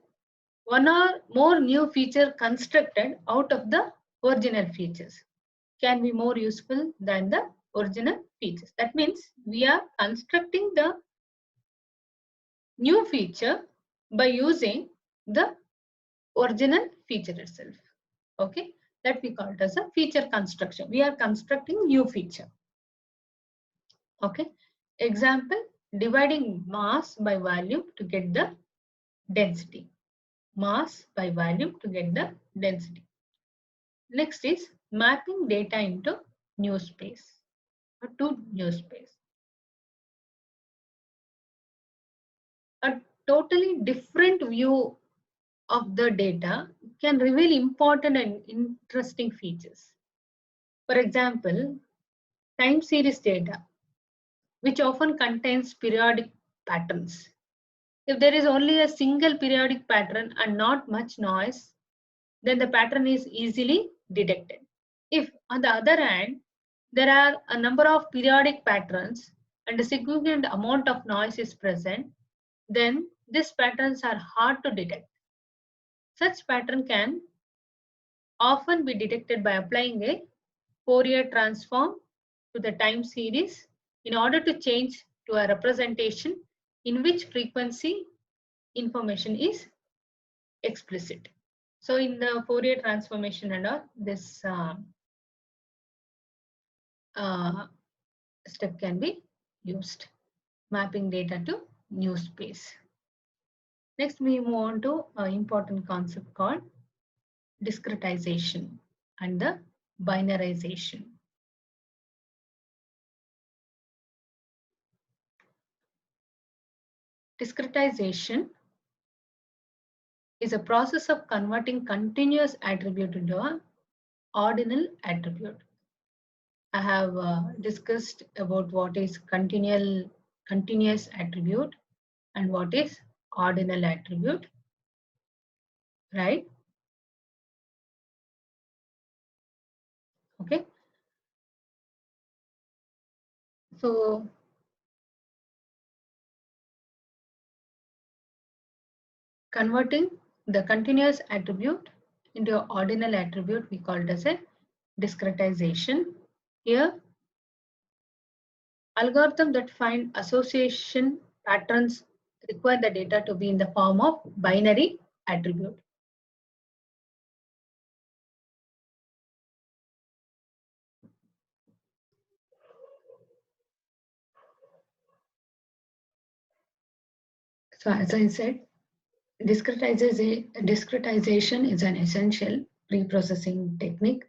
one or more new feature constructed out of the original features can be more useful than the original features. That means we are constructing the new feature by using the original feature itself. Okay, that we call it as a feature construction. We are constructing new feature. Okay, example, dividing mass by volume to get the density. Mass by volume to get the density. Next is mapping data into new space or to new space. A totally different view of the data can reveal important and interesting features. For example, time series data, which often contains periodic patterns. If there is only a single periodic pattern and not much noise, then the pattern is easily detected. If, on the other hand, there are a number of periodic patterns and a significant amount of noise is present, then these patterns are hard to detect. Such pattern can often be detected by applying a Fourier transform to the time series in order to change to a representation in which frequency information is explicit. So in the Fourier transformation and all, this step can be used, mapping data to new space. Next, we move on to an important concept called discretization and the binarization. Discretization is a process of converting continuous attribute into an ordinal attribute. I have discussed about what is continuous attribute and what is ordinal attribute, right? Okay. So converting the continuous attribute into an ordinal attribute, we call it as a discretization. Here, algorithms that find association patterns require the data to be in the form of binary attribute. So as I said, discretization is an essential pre-processing technique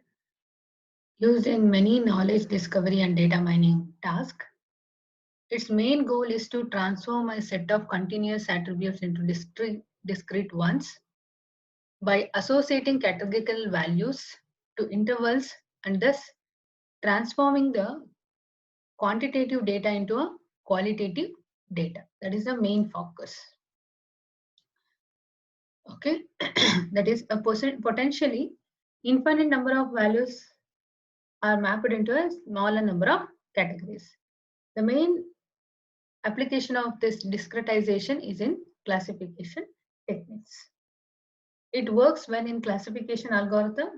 used in many knowledge discovery and data mining tasks. Its main goal is to transform a set of continuous attributes into discrete ones by associating categorical values to intervals and thus transforming the quantitative data into a qualitative data. That is the main focus. Okay, that is a potentially infinite number of values are mapped into a smaller number of categories. The main application of this discretization is in classification techniques. It works when in classification algorithm,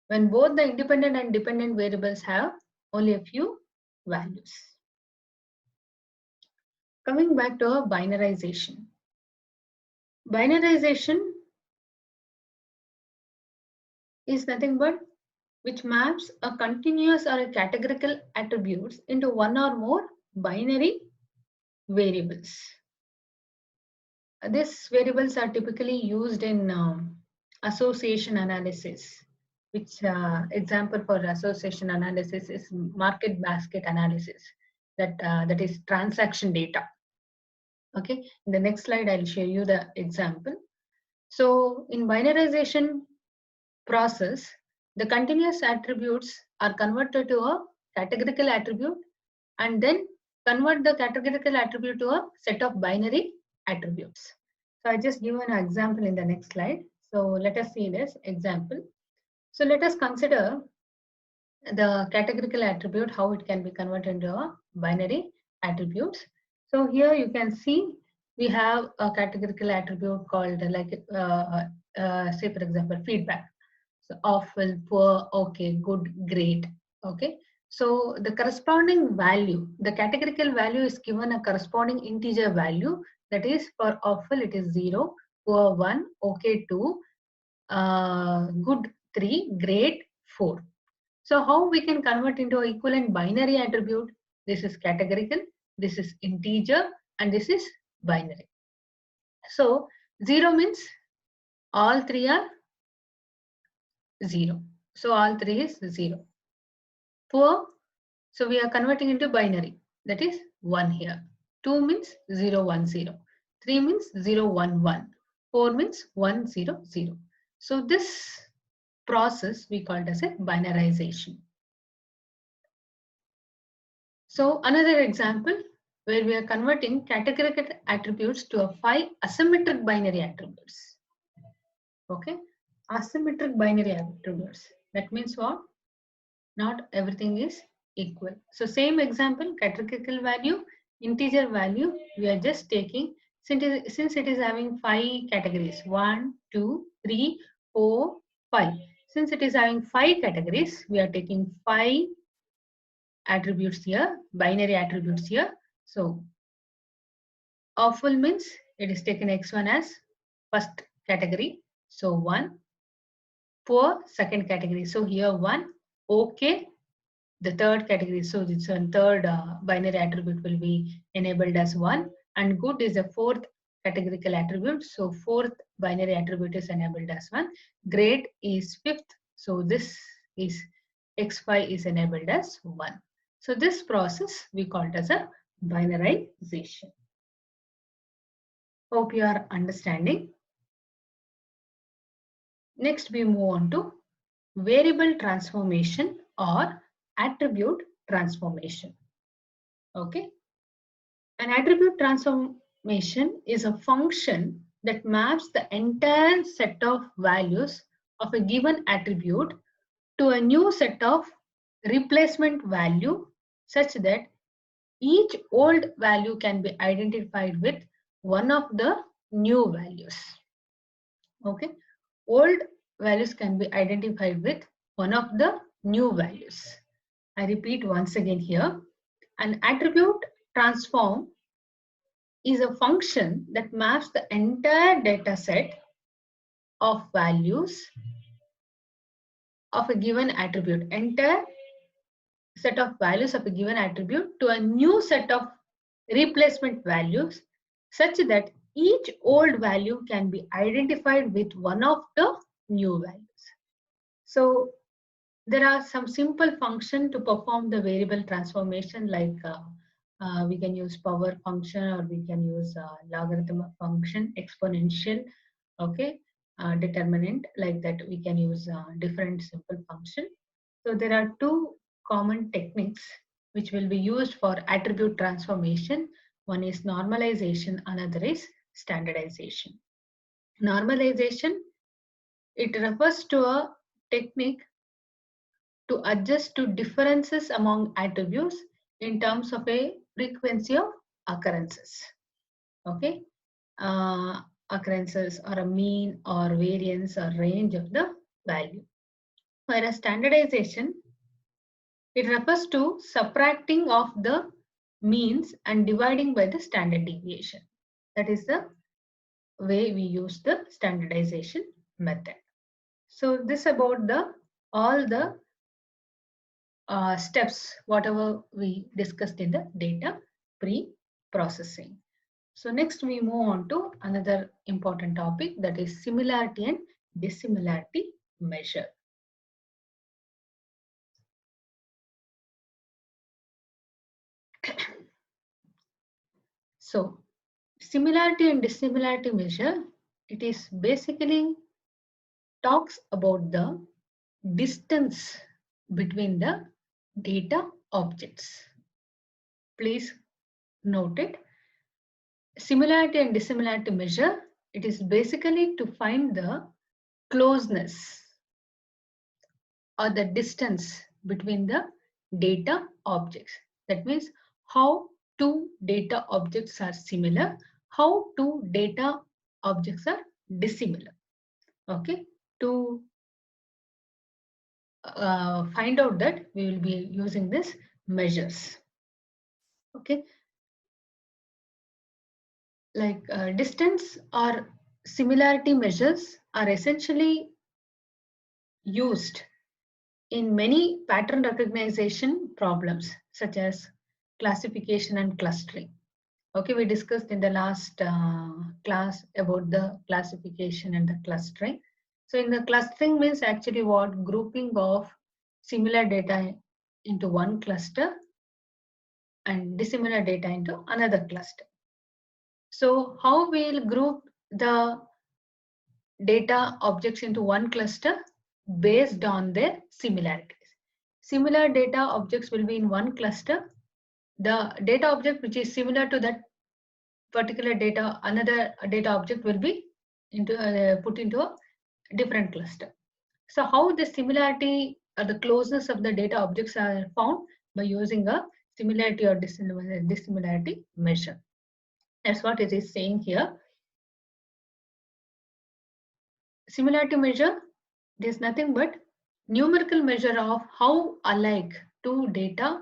when both the independent and dependent variables have only a few values. Coming back to our binarization. Binarization is nothing but which maps a continuous or a categorical attributes into one or more binary variables. These variables are typically used in association analysis, which example for association analysis is market basket analysis, that is transaction data. Okay, in the next slide I'll show you the example. So in binarization process, the continuous attributes are converted to a categorical attribute and then convert the categorical attribute to a set of binary attributes. So I just give an example in the next slide. So let us see this example. So let us consider the categorical attribute, how it can be converted into a binary attributes. So here you can see we have a categorical attribute called say for example feedback. So awful, poor, okay, good, great. Okay. So the corresponding value, the categorical value is given a corresponding integer value. That is for awful it is 0, poor 1, okay 2, good 3, great 4. So how we can convert into an equivalent binary attribute? This is categorical, this is integer, and this is binary. So 0 means all three are 0. So all 3 is 0. Poor, so we are converting into binary. That is 1 here. 2 means 0, 1, 0. 3 means 0, 1, 1. 4 means 1, 0, 0. So this process we called as a binarization. So another example where we are converting categorical attributes to a 5 asymmetric binary attributes. Okay, asymmetric binary attributes. That means what? Not everything is equal. So same example, categorical value, integer value, we are just taking, since it is having 5 categories, 1, 2, 3, 4, 5. Since it is having 5 categories, we are taking 5 attributes here, binary attributes here. So awful means it is taken x1 as first category. So 1. Poor, second category. So here 1. Okay, the third category. So this one third binary attribute will be enabled as 1. And good is the fourth categorical attribute. So fourth binary attribute is enabled as 1. Great is fifth. So this is x5 is enabled as 1. So this process we call it as a binarization. Hope you are understanding. Next we move on to variable transformation or attribute transformation. Okay. An attribute transformation is a function that maps the entire set of values of a given attribute to a new set of replacement value such that each old value can be identified with one of the new values. Okay, old values can be identified with one of the new values. I repeat once again here, an attribute transform is a function that maps the entire data set of values of a given attribute, entire set of values of a given attribute to a new set of replacement values such that each old value can be identified with one of the new values. So there are some simple functions to perform the variable transformation, like we can use power function, or we can use logarithm function, exponential, okay, determinant, like that. We can use different simple function. So there are two common techniques which will be used for attribute transformation. One is normalization, another is standardization. Normalization It refers to a technique to adjust to differences among attributes in terms of a frequency of occurrences. Okay, occurrences or a mean or variance or range of the value. Whereas standardization, it refers to subtracting of the means and dividing by the standard deviation. That is the way we use the standardization method. So this about the all the steps whatever we discussed in the data pre-processing. So next we move on to another important topic, that is similarity and dissimilarity measure. So similarity and dissimilarity measure, it is basically talks about the distance between the data objects. Please note it. Similarity and dissimilarity measure, it is basically to find the closeness or the distance between the data objects. That means how two data objects are similar, how two data objects are dissimilar. Okay, to find out that, we will be using this measures. Okay, like distance or similarity measures are essentially used in many pattern recognition problems such as classification and clustering. Okay, we discussed in the last class about the classification and the clustering. So in the clustering means actually what? Grouping of similar data into one cluster and dissimilar data into another cluster. So how we'll group the data objects into one cluster? Based on their similarities. Similar data objects will be in one cluster. The data object which is similar to that particular data, another data object will be put into a different cluster. So how the similarity or the closeness of the data objects are found? By using a similarity or dissimilarity measure. That's what it is saying here. Similarity measure is nothing but numerical measure of how alike two data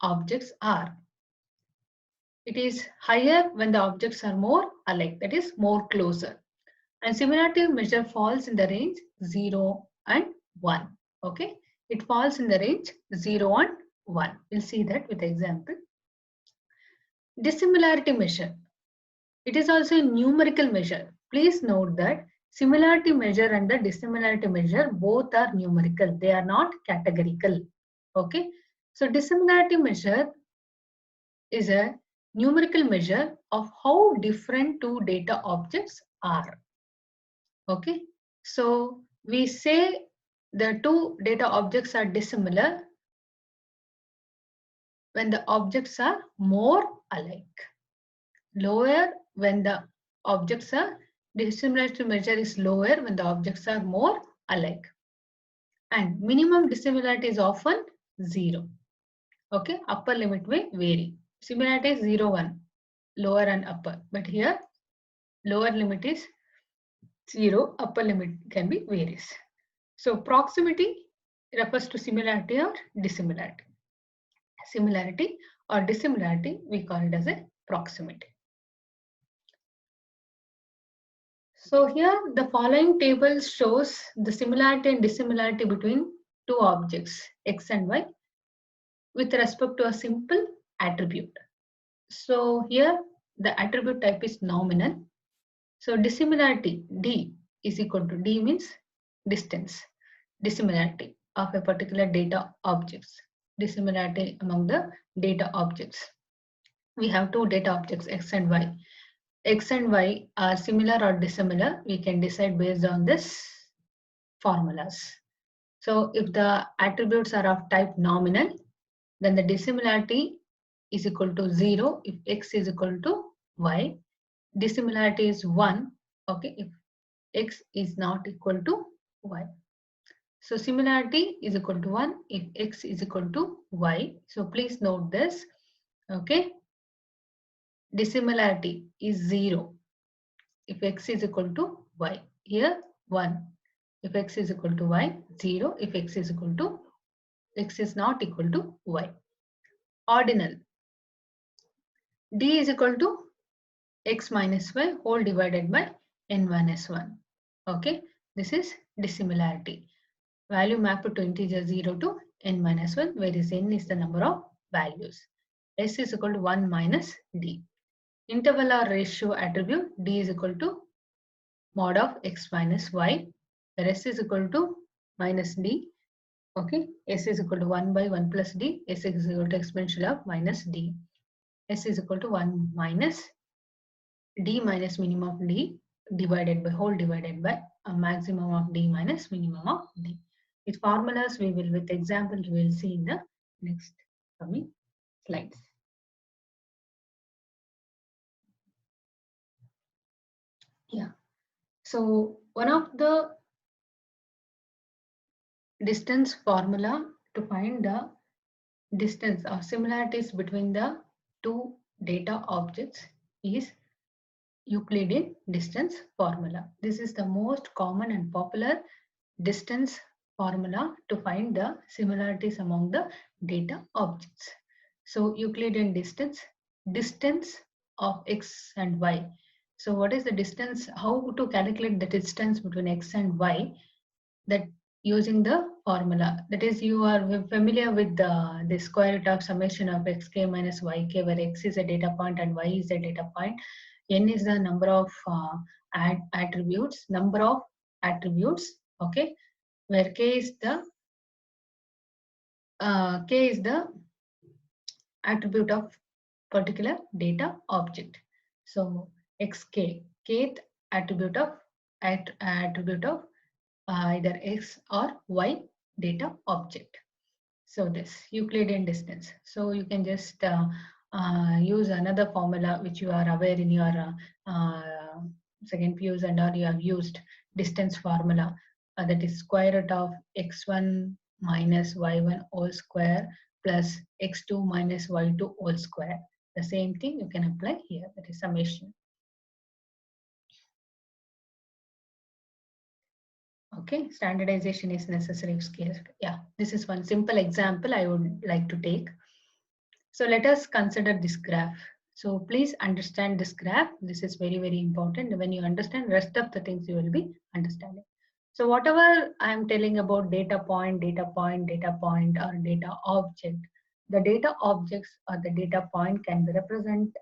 objects are. It is higher when the objects are more alike, that is more closer. And similarity measure falls in the range 0 and 1. Okay, it falls in the range 0 and 1. We'll see that with example. Dissimilarity measure. It is also a numerical measure. Please note that similarity measure and the dissimilarity measure both are numerical. They are not categorical. Okay, so dissimilarity measure is a numerical measure of how different two data objects are. Okay, so we say the two data objects are dissimilar when the objects are more alike. Lower when the objects are dissimilarity measure is lower when the objects are more alike. And minimum dissimilarity is often 0. Okay, upper limit may vary. Similarity is 0, 1, lower and upper. But here, lower limit is 0, upper limit can be various. So proximity refers to similarity or dissimilarity. Similarity or dissimilarity, we call it as a proximity. So here the following table shows the similarity and dissimilarity between two objects X and Y with respect to a simple attribute. So here the attribute type is nominal. So dissimilarity D is equal to, D means distance, dissimilarity of a particular data objects, dissimilarity among the data objects. We have two data objects X and Y. X and Y are similar or dissimilar. We can decide based on this formulas. So if the attributes are of type nominal, then the dissimilarity is equal to 0 if X is equal to Y. Dissimilarity is 1, okay, if X is not equal to y. So similarity is equal to 1 if x is equal to y. So please note this. Okay. Dissimilarity is 0 if x is equal to y. Here 1 if x is equal to y, 0 if x is equal to x is not equal to y. Ordinal d is equal to x minus y whole divided by n minus 1. Okay, this is dissimilarity. Value mapped to integer 0 to n minus 1, where is n is the number of values. S is equal to 1 minus d. Interval or ratio attribute d is equal to mod of x minus y, where s is equal to minus d. Okay, s is equal to 1 by 1 plus d, s is equal to exponential of minus d. S is equal to 1 minus d minus minimum of d divided by whole divided by a maximum of d minus minimum of d. With formulas, we will, with example, we will see in the next coming slides. Yeah. So one of the distance formula to find the distance or similarities between the two data objects is Euclidean distance formula. This is the most common and popular distance formula to find the similarities among the data objects. So Euclidean distance, distance of x and y. So what is the distance? How to calculate the distance between x and y? That using the formula. That is, you are familiar with the square root of summation of xk minus yk, where x is a data point and y is a data point. N is the number of attributes, number of attributes. Okay, where k is the attribute of particular data object. So xk, kth attribute of attribute of either x or y data object. So this Euclidean distance. So you can just use another formula which you are aware in your second PUs and or you have used distance formula, that is square root of x1 minus y1 whole square plus x2 minus y2 whole square. The same thing you can apply here, that is summation. Okay, standardization is necessary of scale. Yeah, this is one simple example I would like to take. So let us consider this graph. So please understand this graph. This is very, very important. When you understand, rest of the things you will be understanding. So whatever I am telling about data point, or data object, the data objects or the data point can be represented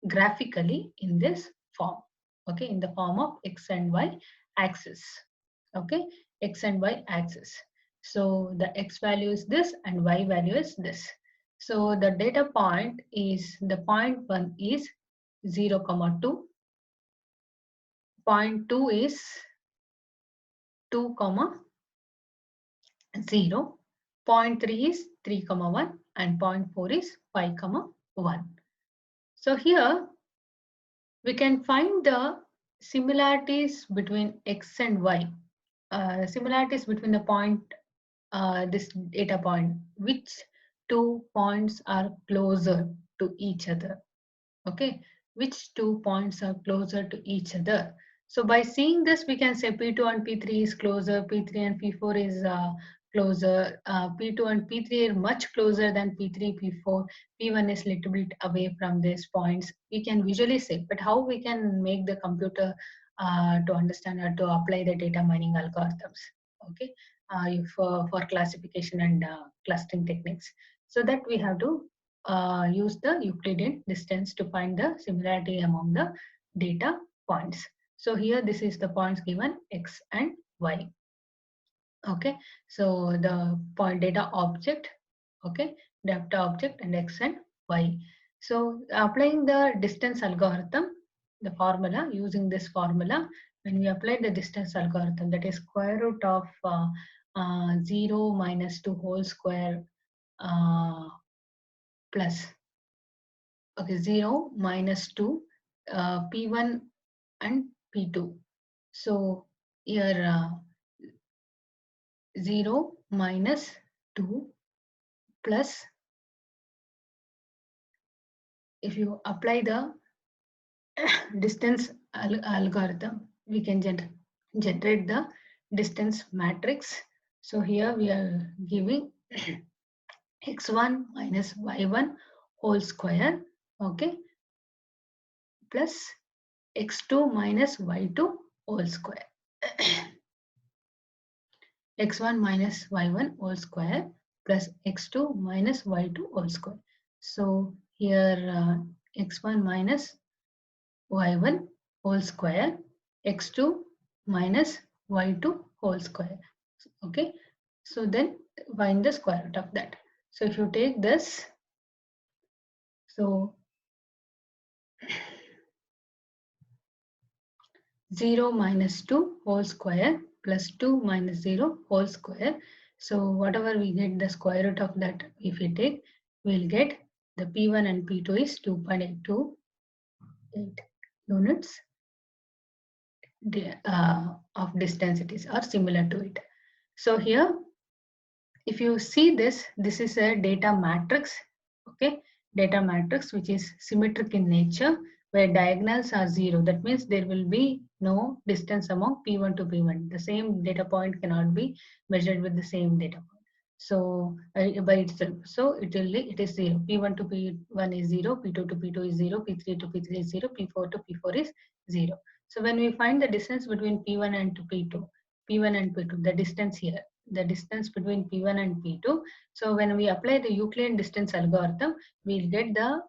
graphically in this form. Okay, in the form of x and y axis. Okay, x and y axis. So the x value is this and y value is this. So the data point is, the point 1 is 0, 2. Point 2 is 2, 0. Point 3 is 3, 1 and point 4 is 5, 1. So here we can find the similarities between x and y. Similarities between the point, this data point, which two points are closer to each other. Okay, which 2 points are closer to each other. So by seeing this, we can say P2 and P3 is closer, P3 and P4 is closer, P2 and P3 are much closer than P3, P4, P1 is little bit away from these points. We can visually say, but how we can make the computer to understand or to apply the data mining algorithms, okay, for classification and clustering techniques. So that we have to use the Euclidean distance to find the similarity among the data points. So here this is the points given x and y. Okay, so the point data object, okay, data object and x and y. So applying the distance algorithm, the formula, using this formula, when we apply the distance algorithm, that is square root of 0 minus 2 whole square plus, okay, 0 minus 2, P1 and P2. So here 0 minus 2 plus, if you apply the distance algorithm, we can generate the distance matrix. So here we are giving x1 minus y1 whole square, okay, plus x2 minus y2 whole square. x1 minus y1 whole square plus x2 minus y2 whole square. So here x1 minus y1 whole square, x2 minus y2 whole square. Okay, so then find the square root of that. So if you take this, so 0 minus 2 whole square plus 2 minus 0 whole square. So whatever we get the square root of that, if we take, we'll get the P1 and P2 is 2.828 units of distance it is, or similar to it. So here, if you see this, this is a data matrix, okay, data matrix which is symmetric in nature, where diagonals are 0. That means there will be no distance among P1 to P1. The same data point cannot be measured with the same data point. So by itself, so it is 0. P1 to P1 is 0, P2 to P2 is 0, P3 to P3 is 0, P4 to P4 is 0. So when we find the distance between P1 and P2, P1 and P2, the distance here, the distance between P1 and P2. So when we apply the Euclidean distance algorithm, we'll get the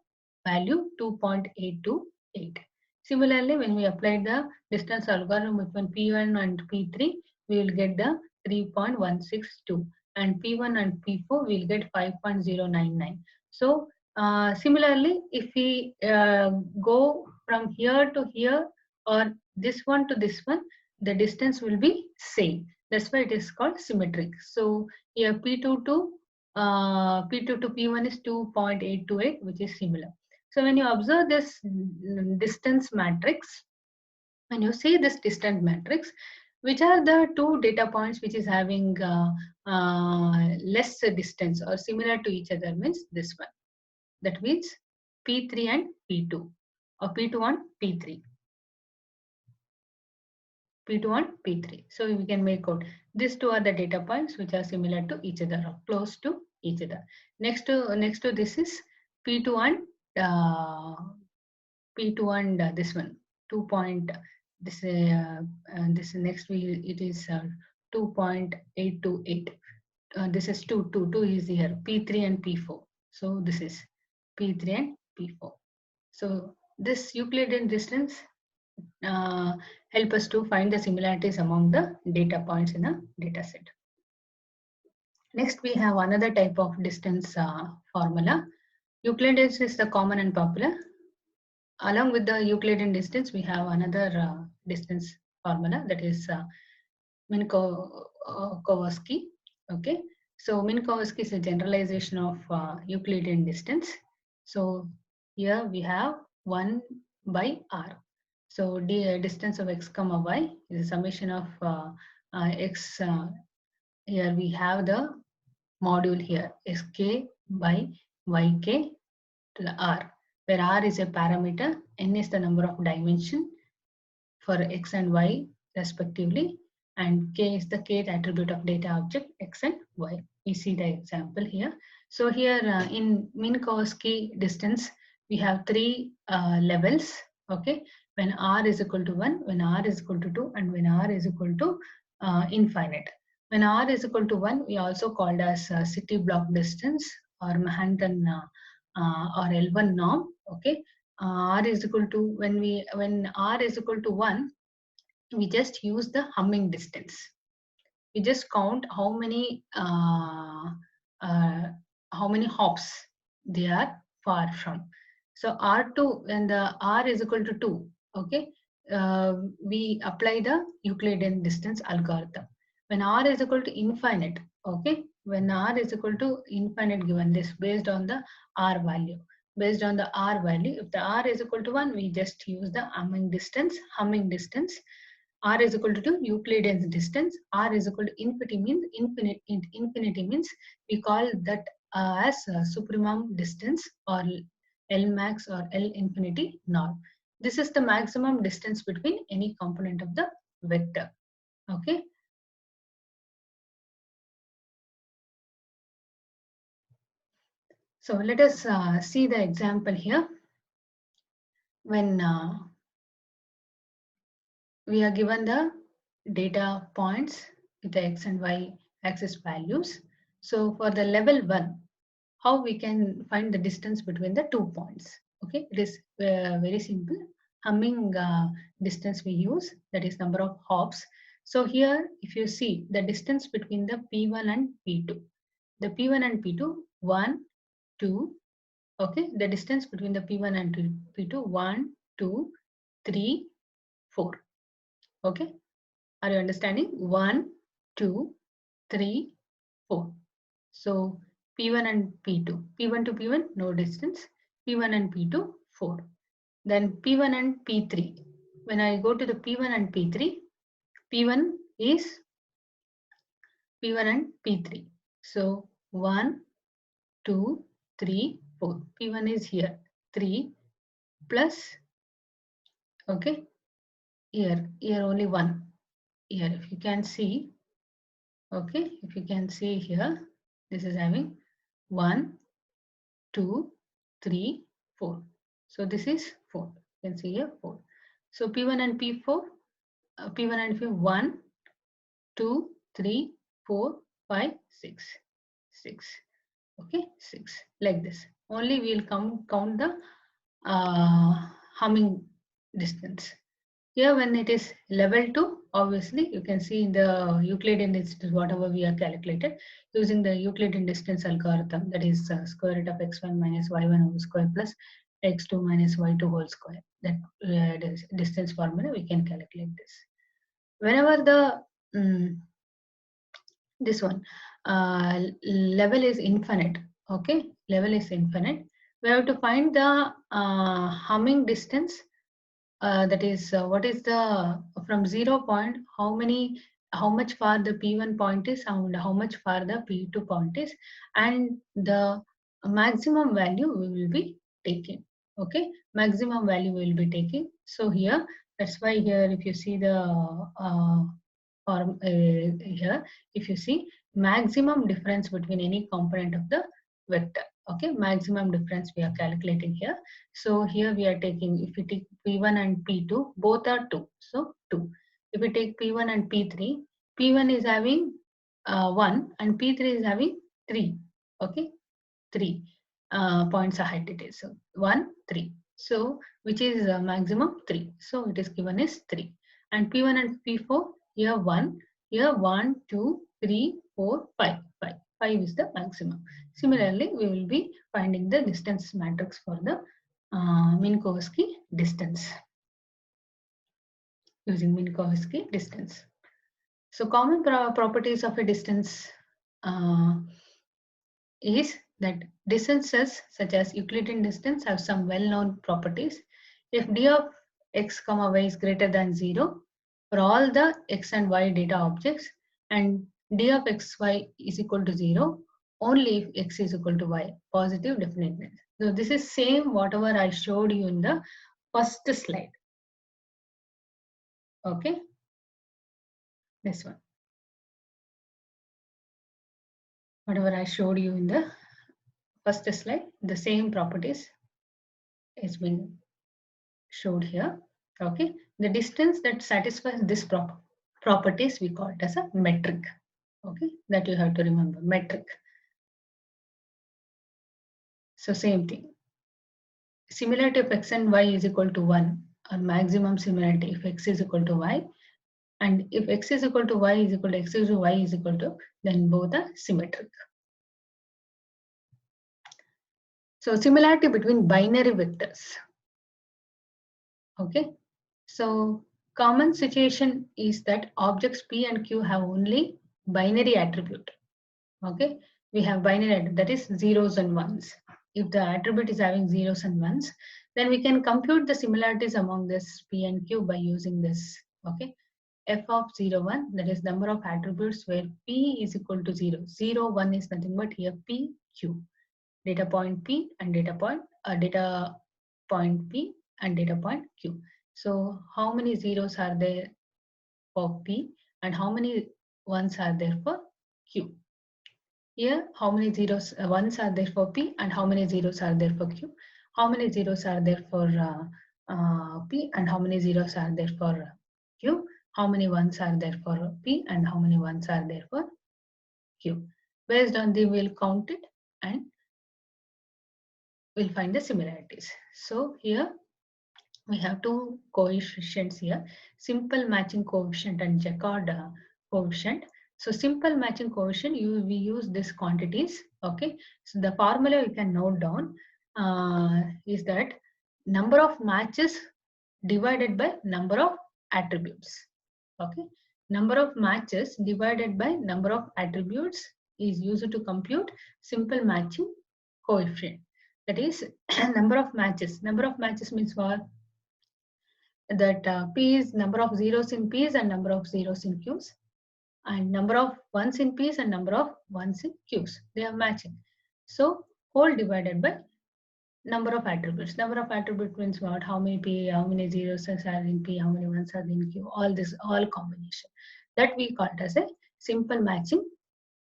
value 2.828. Similarly, when we apply the distance algorithm between P1 and P3, we will get the 3.162, and P1 and P4 will get 5.099. So similarly, if we go from here to here, or this one to this one, the distance will be same. That's why it is called symmetric. So here P2 to P1 is 2.828, which is similar. So when you observe this distance matrix, when you see this distance matrix, which are the two data points which is having less distance or similar to each other, means this one. That means P3 and P2, or P2 and P3. P2 and P3. So we can make out these two are the data points which are similar to each other or close to each other. Next to this is P2 and this one 2 point, this next it is 2.828. This is 2 is here, P3 and P4. So this is P3 and P4. So this Euclidean distance help us to find the similarities among the data points in a data set. Next, we have another type of distance formula. Euclidean is the common and popular. Along with the Euclidean distance, we have another distance formula, that is Minkowski. Okay, so Minkowski is a generalization of Euclidean distance. So here we have 1 by r. So the distance of x comma y is a summation of x. Here we have the module here, sk by yk to the r, where r is a parameter, n is the number of dimension for x and y respectively, and k is the kth attribute of data object x and y. We see the example here. So here in Minkowski distance, we have three levels. Okay, when r is equal to 1, when r is equal to 2, and when r is equal to infinite. When r is equal to 1, we also called as city block distance, or Manhattan or L1 norm. Okay, r is equal to, when r is equal to 1, we just use the humming distance. We just count how many hops they are far from. So R2, when the R is equal to 2, okay, we apply the Euclidean distance algorithm. When R is equal to infinite, okay, when R is equal to infinite given this based on the R value. Based on the R value, if the R is equal to 1, we just use the humming distance. R is equal to 2, Euclidean distance. R is equal to infinity means we call that as supremum distance or L max or L infinity norm. This is the maximum distance between any component of the vector. Okay. So let us see the example here. When we are given the data points with the x and y axis values. So for the level 1, how we can find the distance between the 2 points? Okay, it is very simple. Humming distance we use, that is number of hops. So here, if you see the distance between the P1 and P2, the P1 and P2, 1, 2, okay, the distance between the P1 and P2, 1, 2, 3, 4. Okay, are you understanding? 1, 2, 3, 4. So P1 and P2. P1 to P1, no distance. P1 and P2, 4. Then P1 and P3. When I go to the P1 and P3, P1 is P1 and P3. So 1, 2, 3, 4. P1 is here. 3 plus, okay, here only 1. Here, if you can see, okay, if you can see here, this is having 1, 2, 3, 4. So this is 4. You can see here 4. So P1 and P4, P1 and P1, 1, 2, 3, 4, 5, 6. 6. Okay, 6. Like this. Only we'll count the humming distance. Here when it is level 2, obviously you can see in the Euclidean distance whatever we have calculated using the Euclidean distance algorithm, that is square root of x1 minus y1 whole square plus x2 minus y2 whole square. That distance formula we can calculate this. Whenever the this one level is infinite, okay, level is infinite, we have to find the humming distance. That is what is the from 0 point, how much far the P1 point is and how much far the P2 point is, and the maximum value we will be taking. Okay, maximum value we will be taking. So here, that's why here if you see the form here, if you see maximum difference between any component of the vector. Okay, maximum difference we are calculating here. So here we are taking, if we take P1 and P2, both are 2. So 2. If we take P1 and P3, P1 is having 1 and P3 is having 3. Okay, 3 points ahead it is. So 1, 3. So which is maximum 3. So it is given as 3. And P1 and P4, here 1, here 1, 2, 3, 4, 5. 5 is the maximum. Similarly, we will be finding the distance matrix for the Minkowski distance using Minkowski distance. So common properties of a distance is that distances such as Euclidean distance have some well-known properties. If d of x comma y is greater than 0 for all the x and y data objects, and d of xy is equal to 0 only if x is equal to y, positive definiteness. So this is same whatever I showed you in the first slide. Okay, this one. Whatever I showed you in the first slide, the same properties is being showed here. Okay, the distance that satisfies this properties we call it as a metric. Okay, that you have to remember, metric. So same thing. Similarity of x and y is equal to 1, or maximum similarity if x is equal to y, and if x is equal to y is equal to x is to y is equal to, then both are symmetric. So similarity between binary vectors. Okay, so common situation is that objects P and Q have only binary attribute. Okay, we have binary, that is zeros and ones. If the attribute is having zeros and ones, then we can compute the similarities among this P and Q by using this. Okay, f of 0, 1, that is number of attributes where p is equal to 0. 0, 1 is nothing but here p, q. Data point p and data point p and data point q. So how many zeros are there for p and how many ones are there for q? Here, how many zeros ones are there for p and how many zeros are there for q? How many zeros are there for p and how many zeros are there for q? How many ones are there for p and how many ones are there for q? Based on the, we'll count it and we'll find the similarities. So here we have two coefficients here, simple matching coefficient and Jaccard coefficient. So simple matching coefficient, we use these quantities. Okay, so the formula you can note down is that number of matches divided by number of attributes. Okay, number of matches divided by number of attributes is used to compute simple matching coefficient. That is number of matches. Number of matches means what? That p is number of zeros in p's and number of zeros in q's, and number of ones in p's and number of ones in q's. They are matching. So whole divided by number of attributes. Number of attributes means what? How many p, how many zeros are in p, how many ones are in q. All this, all combination. That we call it as a simple matching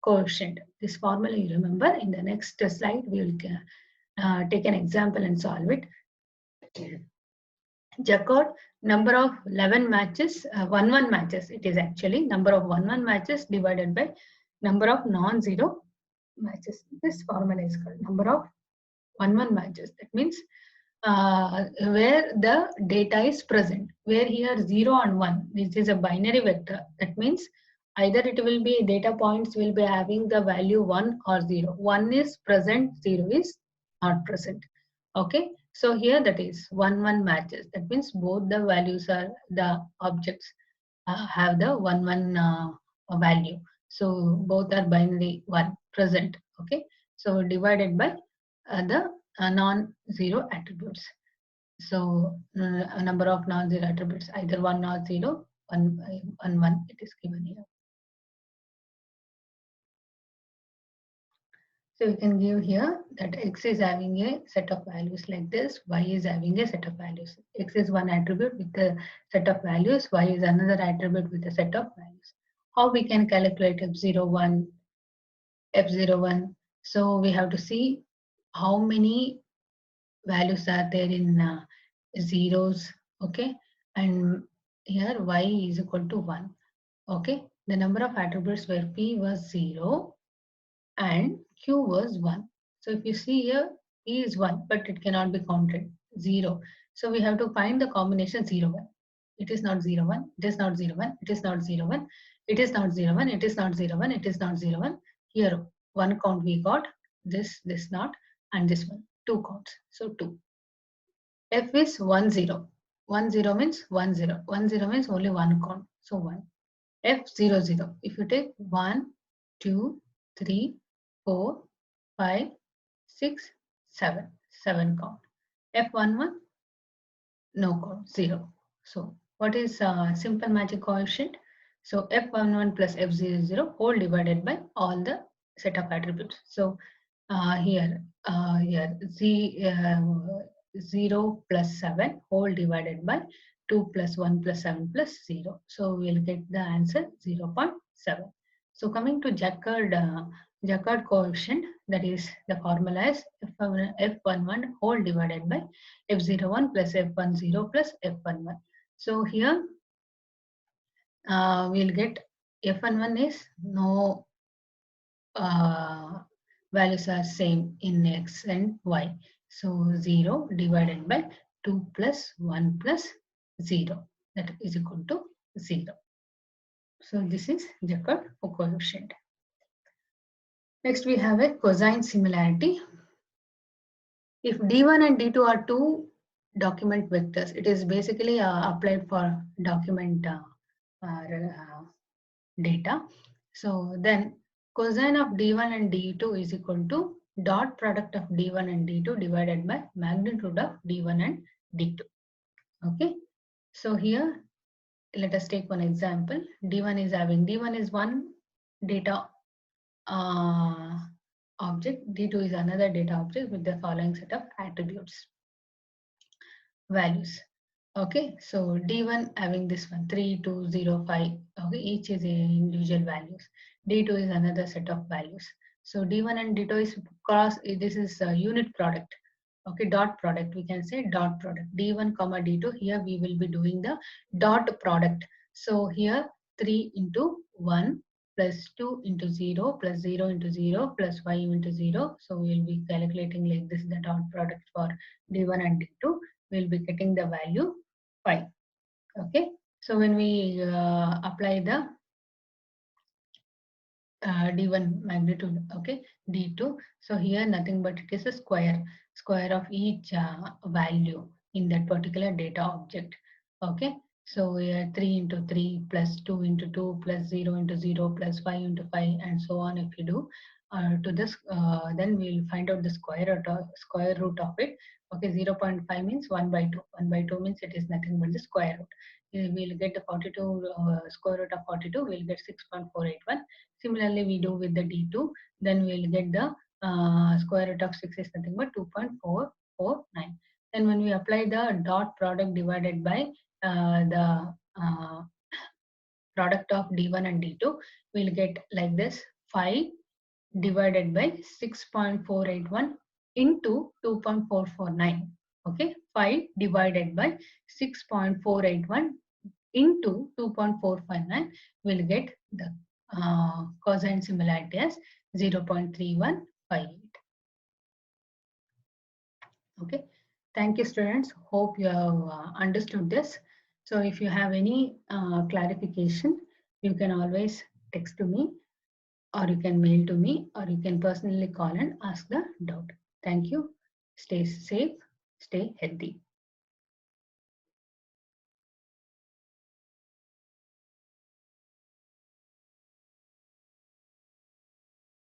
coefficient. This formula you remember. In the next slide, we will take an example and solve it. Jaccard, number of 11 matches, 1-1 matches. It is actually number of 1-1 matches divided by number of non-zero matches. This formula is called number of 1-1 matches. That means where the data is present. Where here 0 and 1. This is a binary vector. That means either it will be data points will be having the value 1 or 0. 1 is present, 0 is not present. Okay. So here that is 1-1 matches. That means both the values are the objects have the 1-1 value. So both are binary 1 present. Okay. So divided by the non-zero attributes. So a number of non-zero attributes, either 1 or 0, 1, 1, it is given here. So you can give here that x is having a set of values like this, y is having a set of values. X is one attribute with a set of values, y is another attribute with a set of values. How we can calculate f01, f01? So we have to see how many values are there in zeros, okay? And here y is equal to 1, okay? The number of attributes where p was 0 and q was 1. So if you see here, p is 1, but it cannot be counted, 0. So we have to find the combination 0, 1. It is not 0, 1, it is not 0, 1, it is not 0, 1, it is not 0, 1, it is not 0, 1, it is not 0, 1. Here, one count we got, this not, and this one, 2 counts. So 2. F is 1, 0. 1, 0 means 1, 0. 1, 0 means only one count. So 1. F 0, 0. If you take 1, 2, 3, 4, 5, 6, 7. 7 count. F11, no count, 0. So what is simple magic coefficient? So F11 plus F00 whole divided by all the set of attributes. So here Z 0 plus 7 whole divided by 2 plus 1 plus 7 plus 0. So we'll get the answer 0.7. So coming to Jaccard coefficient, that is the formula is F11 whole divided by F01 plus F10 plus F11. So here we'll get F11 is no values are same in x and y. So 0 divided by 2 plus 1 plus 0, that is equal to 0. So this is Jaccard coefficient. Next we have a cosine similarity. If D1 and D2 are two document vectors, it is basically applied for document data. So then cosine of D1 and D2 is equal to dot product of D1 and D2 divided by magnitude of D1 and D2. Okay. So here let us take one example. D1 is having, D1 is one data object, D2 is another data object with the following set of attributes, values. Okay, so D1 having this one 3, 2, 0, 5. Okay, each is individual values. D2 is another set of values. So D1 and D2 is cross, this is a unit product. Okay, dot product, we can say dot product. D1 comma D2, here we will be doing the dot product. So here 3 into 1 plus 2 into 0 plus 0 into 0 plus 5 into 0. So we will be calculating like this the dot product for D1 and D2. We will be getting the value 5. Okay, so when we apply the D1 magnitude, okay, D2, so here nothing but it is a square of each value in that particular data object. Okay, so here 3 into 3 plus 2 into 2 plus 0 into 0 plus 5 into 5 and so on. If you do to this, then we will find out the square root of it. Okay, 0.5 means 1 by 2. 1 by 2 means it is nothing but the square root. We'll get the 42 square root of 42. We'll get 6.481. Similarly, we do with the D2, then we'll get the square root of 6 is nothing but 2.449. Then when we apply the dot product divided by the product of D1 and D2, we'll get like this 5 divided by 6.481 into 2.449. Okay, 5 divided by 6.481 into 2.459, we'll get the cosine similarity as 0.3158. Okay, thank you students. Hope you have understood this. So if you have any clarification, you can always text to me, or you can mail to me, or you can personally call and ask the doubt. Thank you. Stay safe, stay healthy.